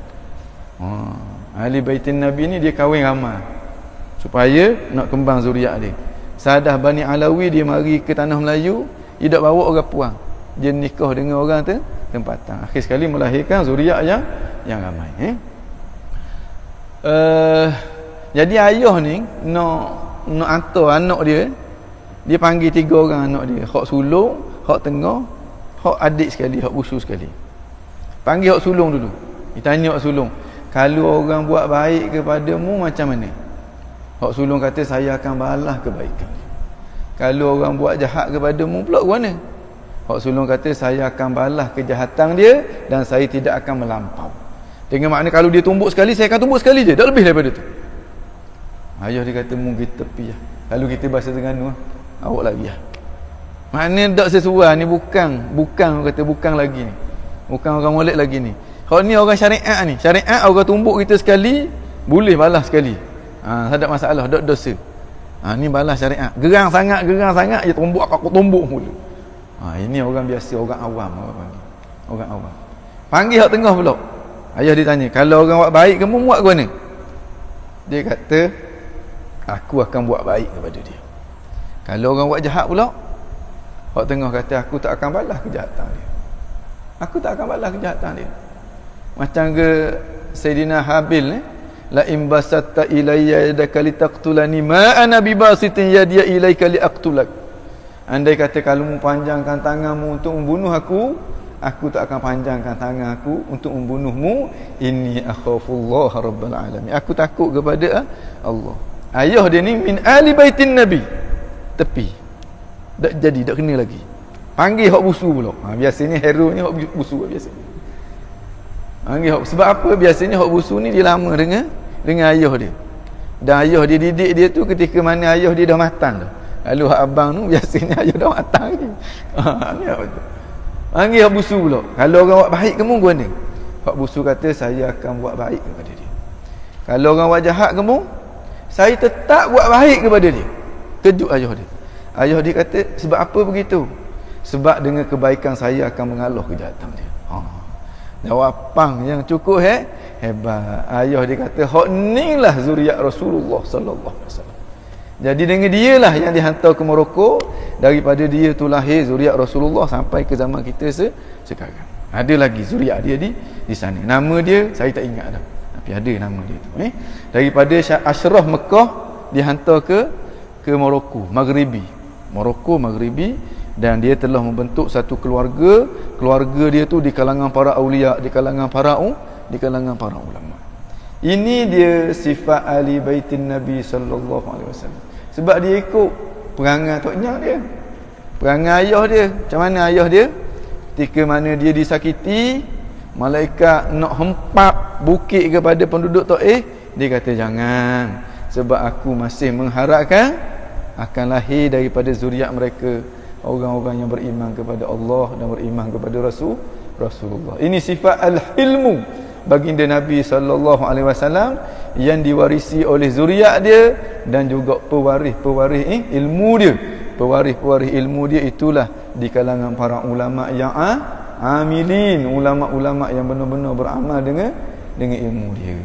Ahli baitin Nabi ni dia kahwin ramai supaya nak kembang zuriat dia. Sadah Bani Alawi dia mari ke tanah Melayu, dia tak bawa orang puang. Dia nikah dengan orang tempatan. Akhir sekali melahirkan zuriat yang ramai. Jadi ayah ni nak hantar anak dia panggil 3 orang anak dia. Hak sulung, hak tengah, hak adik sekali, hak busu sekali. Panggil hak sulung dulu. Dia tanya hak sulung, kalau orang buat baik kepadamu macam mana? Hak sulung kata, saya akan balas kebaikan. Kalau orang buat jahat kepadamu pula ke mana? Hak sulung kata, saya akan balas kejahatan dia dan saya tidak akan melampau. Dengan makna kalau dia tumbuk sekali, saya akan tumbuk sekali je, tak lebih daripada tu. Ayah dia kata, mungkin tepi lah. Kalau kita bahasa Terengganu, awak lagi lah. Maknanya tak sesuai ni, bukan kata bukan lagi ni. Bukan orang molek lagi ni. Hak ni orang syariat ni. Syariat orang tumbuk kita sekali, boleh balas sekali. Tak ada masalah, tak dosa. Ni balas syariat. Gerang sangat dia tumbuk, aku tumbuk mula. Ini orang biasa, orang awam orang awam. Panggil hak tengah pula. Ayah dia tanya, kalau orang buat baik kamu buat ke mana? Dia kata, aku akan buat baik kepada dia. Kalau orang buat jahat pula, hak tengah kata, aku tak akan balas kejahatan dia. Aku tak akan balas kejahatan dia. Macam ke Sayyidina Habil ni, la in basatta ilayya yadaka litaqtulani ma ana bibasitin yadiya ilayka liaqtulak. Andai kata kalau mu panjangkan tanganmu untuk membunuh aku tak akan panjangkan tangan aku untuk membunuhmu. Inni akhafullah rabbal alamin. Aku takut kepada Allah. Ayah dia ni min ahli baitin Nabi. Tepi. Tak jadi, tak kena lagi. Panggil hak busu pula. Biasanya hero ni hak busu biasa. Panggil hak, sebab apa? Biasanya hak busu ni dia lama dengan ayah dia. Dan ayah dia didik dia tu ketika mana ayah dia dah matang dah. Lalu hak abang tu biasanya ayah dah matang lagi. Ni apa tu? Panggil hak busu pula. Kalau orang buat baik kamu ke mana? Hak busu kata, saya akan buat baik kepada dia. Kalau orang buat jahat kamu, saya tetap buat baik kepada dia. Kejut ayah dia. Ayah dia kata, sebab apa begitu? Sebab dengan kebaikan saya akan mengalah kejahatan dia. Jawapan yang cukup hebat. Ayah dia kata, hak inilah zuriat Rasulullah sallallahu alaihi wasallam. Jadi dengan dialah yang dihantar ke Morocco, daripada dia tu lahir zuriat Rasulullah sampai ke zaman kita sekarang. Ada lagi zuriat dia di sana. Nama dia saya tak ingat dah. Tapi ada nama dia tu. Daripada Ashraf Mekah dihantar ke Morocco, Maghribi, dan dia telah membentuk satu keluarga dia tu di kalangan para aulia, di kalangan para ulama. Ini dia sifat ahli baitin Nabi sallallahu alaihi wasallam. Sebab dia ikut perangai toknya dia. Perangai ayah dia. Macam mana ayah dia? Ketika mana dia disakiti, malaikat nak hempap bukit kepada penduduk Taif, dia kata jangan, sebab aku masih mengharapkan akan lahir daripada zuriat mereka orang-orang yang beriman kepada Allah dan beriman kepada Rasulullah. Ini sifat al-hilmu baginda Nabi sallallahu alaihi wasallam yang diwarisi oleh zuriat dia dan juga pewaris ilmu dia. Pewaris ilmu dia itulah di kalangan para ulama yang amilin, ulama-ulama yang benar-benar beramal dengan ilmu dia.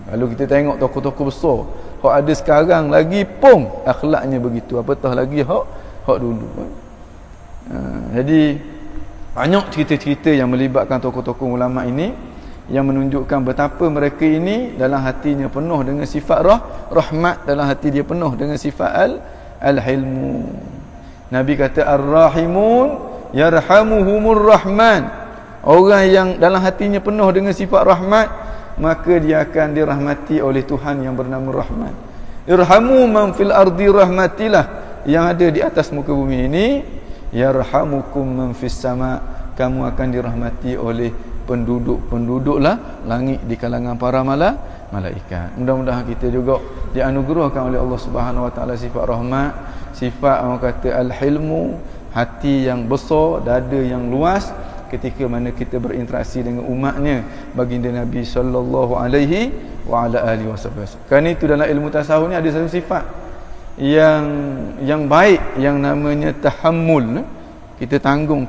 Kalau kita tengok tokoh-tokoh besar hak ada sekarang lagi pun akhlaknya begitu, apatah lagi hak dulu. Jadi banyak cerita-cerita yang melibatkan tokoh-tokoh ulama ini yang menunjukkan betapa mereka ini dalam hatinya penuh dengan sifat rahmat, dalam hati dia penuh dengan sifat al-hilmu. Nabi kata ar-rahimun yarhamuhumur rahman. Orang yang dalam hatinya penuh dengan sifat rahmat, maka dia akan dirahmati oleh Tuhan yang bernama Rahman. Irhamu man fil ardi rahmatilah, yang ada di atas muka bumi ini, yarhamukum man fis sama, kamu akan dirahmati oleh penduduk-penduduklah langit di kalangan para malaikat. Mudah-mudahan kita juga dianugerahkan oleh Allah Subhanahu wa taala sifat rahmat, sifat orang kata al-hilmu, hati yang besar, dada yang luas ketika mana kita berinteraksi dengan umatnya baginda Nabi sallallahu alaihi wa ala alihi wasallam. Kerana itu dalam ilmu tasawuf ni ada satu sifat yang baik yang namanya tahammul. Kita tanggung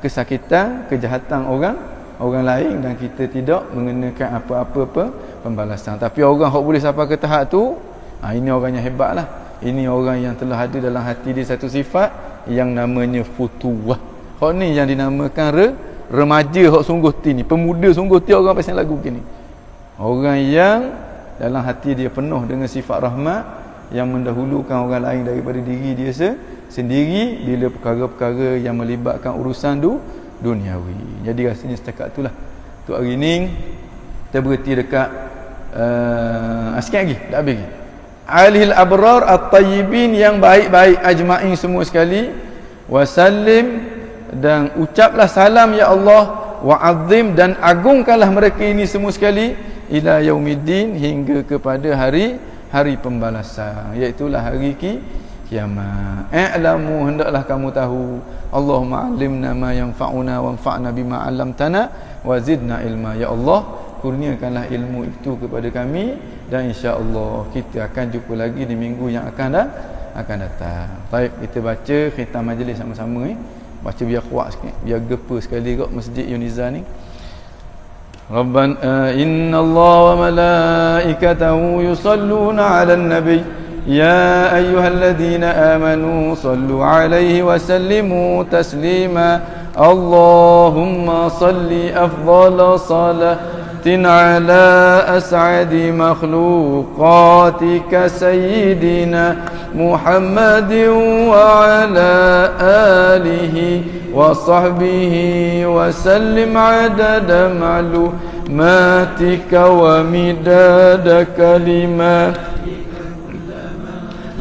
kesakitan, kejahatan orang lain dan kita tidak mengenakan apa-apa pembalasan. Tapi orang hok boleh sampai ke tahap tu, ini orang yang hebatlah. Ini orang yang telah ada dalam hati dia satu sifat yang namanya futuwah. Hak ni yang dinamakan remaja hak sungguh ti ni, pemuda sungguh ti orang pasal lagu gini. Orang yang dalam hati dia penuh dengan sifat rahmat yang mendahulukan orang lain daripada diri dia sendiri bila perkara-perkara yang melibatkan urusan duniawi. Jadi rasanya setakat itulah. Untuk hari ni kita berhenti dekat sikit lagi, dah habis lagi. Alil abrar at-tayyibin, yang baik-baik ajma'in semua sekali. Wasallim, dan ucaplah salam ya Allah, wa'azim, dan agungkanlah mereka ini semua sekali, ila yaumiddin, hingga kepada hari pembalasan, iaitulah hari kiamat. I'lamu, hendaklah kamu tahu, Allahumma 'allimna ma yanfa'una wanfa'na bima 'allamtana wa zidna ilma. Ya Allah, kurniakanlah ilmu itu kepada kami, dan insya-Allah kita akan jumpa lagi di minggu yang akan datang. Baik, kita baca khitam majlis sama-sama baca biar kuat sikit, biar gepa sekali kat Masjid Yuniza ni. Rabbana innallaha wa malaikatahu yusalluna 'alan nabiy ya ayyuhalladzina amanu sallu 'alaihi wa sallimu taslima. Allahumma salli afdhala salatin 'ala as'adi makhluqatika sayyidina Muhammadin wa 'ala alihi wa sahbihi wa sallim 'adada ma'lumatika wa midada kalimat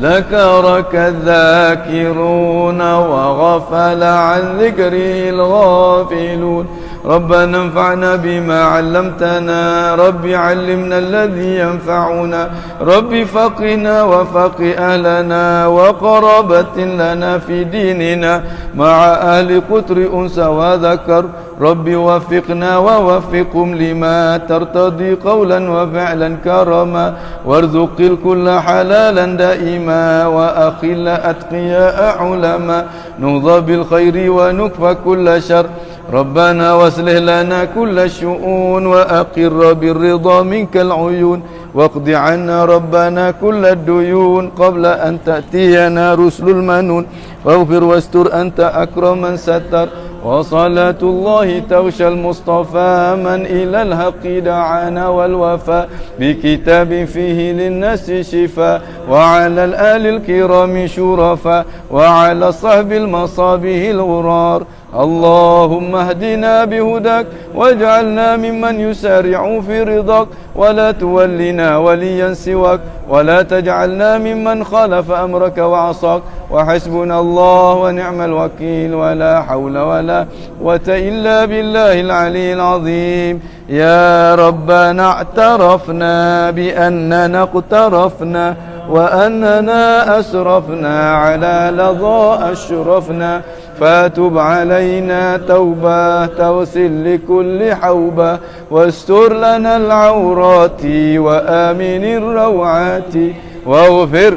ذكرك الذاكرون وغفل عن ذكره الغافلون. ربنا انفعنا بما علمتنا، رب علمنا الذي ينفعنا، رب فقنا وفق أهلنا وقرابة لنا في ديننا مع أهل قطر أنثى وذكر. رب وفقنا ووفقهم لما ترتضي قولا وفعلا كرما، وارزق الكل حلالا دائما وأخل أتقياء علما، نهضى بالخير ونكفى كل شر. ربنا واصلح لنا كل الشؤون وأقر بالرضا منك العيون، واقض عنا ربنا كل الديون قبل أن تأتينا رسل المنون، واغفر واستر أنت أكرم من ستر، وصلاة الله تغشى المصطفى من إلى الحق دعانا والوفاء بكتاب فيه للناس شفاء وعلى الآل الكرام شرفاء وعلى الصحب المصابه الغرار اللهم اهدنا بهداك واجعلنا ممن يسارع في رضاك ولا تولنا وليا سواك ولا تجعلنا ممن خالف أمرك وعصاك وحسبنا الله ونعم الوكيل ولا حول ولا قوة إلا بالله العلي العظيم يا ربنا اعترفنا بأننا اقترفنا وأننا أسرفنا على لظى أشرفنا فاتب علينا توبة تغسل لكل حوبة واستر لنا العورات وآمن الروعات واغفر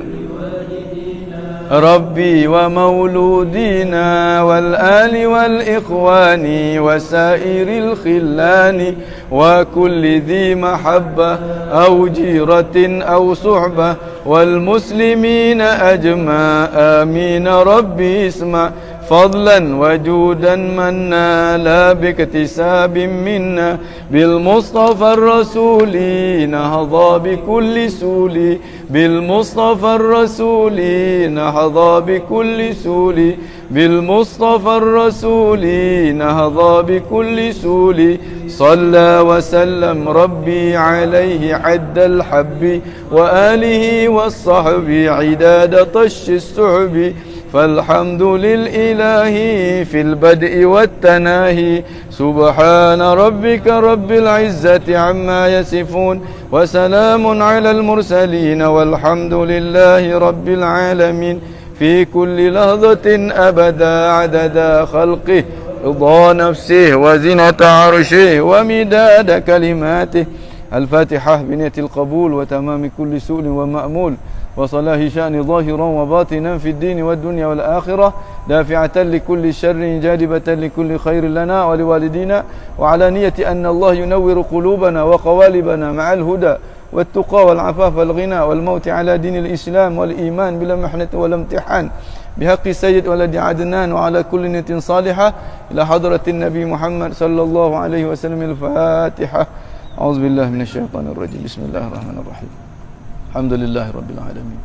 ربي ومولودينا والآل والإخوان وسائر الخلان وكل ذي محبة أو جيرة أو صحبة والمسلمين أجمع آمين ربي اسمع فضلا وجودا منا لا باكتساب منا بالمصطفى الرسول نهضى بكل سول بالمصطفى الرسول نهضى بكل سول بالمصطفى الرسول نهضى بكل سول صلى وسلم ربي عليه عد الحب وآله والصحب عداد طش السحب فالحمد للإله في البدء والتناهي سبحان ربك رب العزة عما يصفون وسلام على المرسلين والحمد لله رب العالمين في كل لحظة أبدا عدد خلقه رضا نفسه وزنة عرشه ومداد كلماته الفاتحة بنية القبول وتمام كل سؤل ومأمول وصلاح شأن ظاهرا وباطنا في الدين والدنيا والآخرة دافعة لكل شر جالبة لكل خير لنا ولوالدينا وعلى نية أن الله ينور قلوبنا وقوالبنا مع الهدى والتقى والعفاف والغنى والموت على دين الإسلام والإيمان بلا محنة ولا امتحان بحق سيد ولد عدنان وعلى كل نية صالحة إلى حضرة النبي محمد صلى الله عليه وسلم الفاتحة أعوذ بالله من الشيطان الرجيم بسم الله الرحمن الرحيم الحمد لله رب العالمين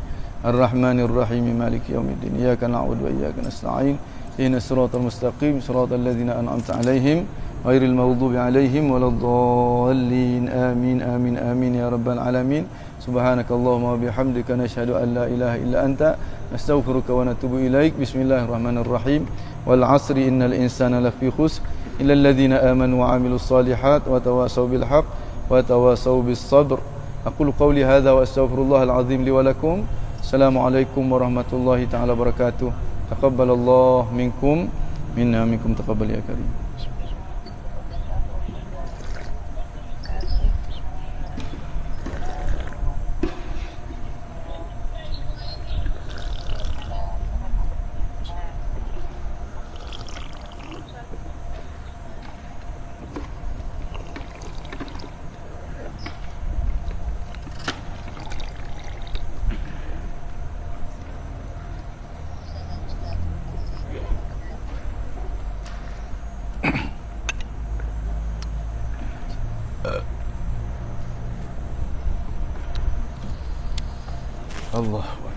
الرحمن الرحيم مالك يوم الدين إياك نعبد وإياك نستعين اهدنا الصراط المستقيم صراط الذين أنعمت عليهم غير المغضوب عليهم ولا الضالين آمين آمين آمين يا رب العالمين سبحانك اللهم وبحمدك نشهد أن لا إله إلا أنت نستغفرك ونتوب إليك بسم الله الرحمن الرحيم والعصر إن الإنسان لفي خسر إلا الذين آمنوا وعملوا الصالحات وتواصوا بالحق وتواصوا بالصبر أقول قولي هذا وأستغفر الله العظيم لي ولكم السلام عليكم ورحمة الله تعالى وبركاته تقبل الله منكم منا منكم تقبل يا كريم الله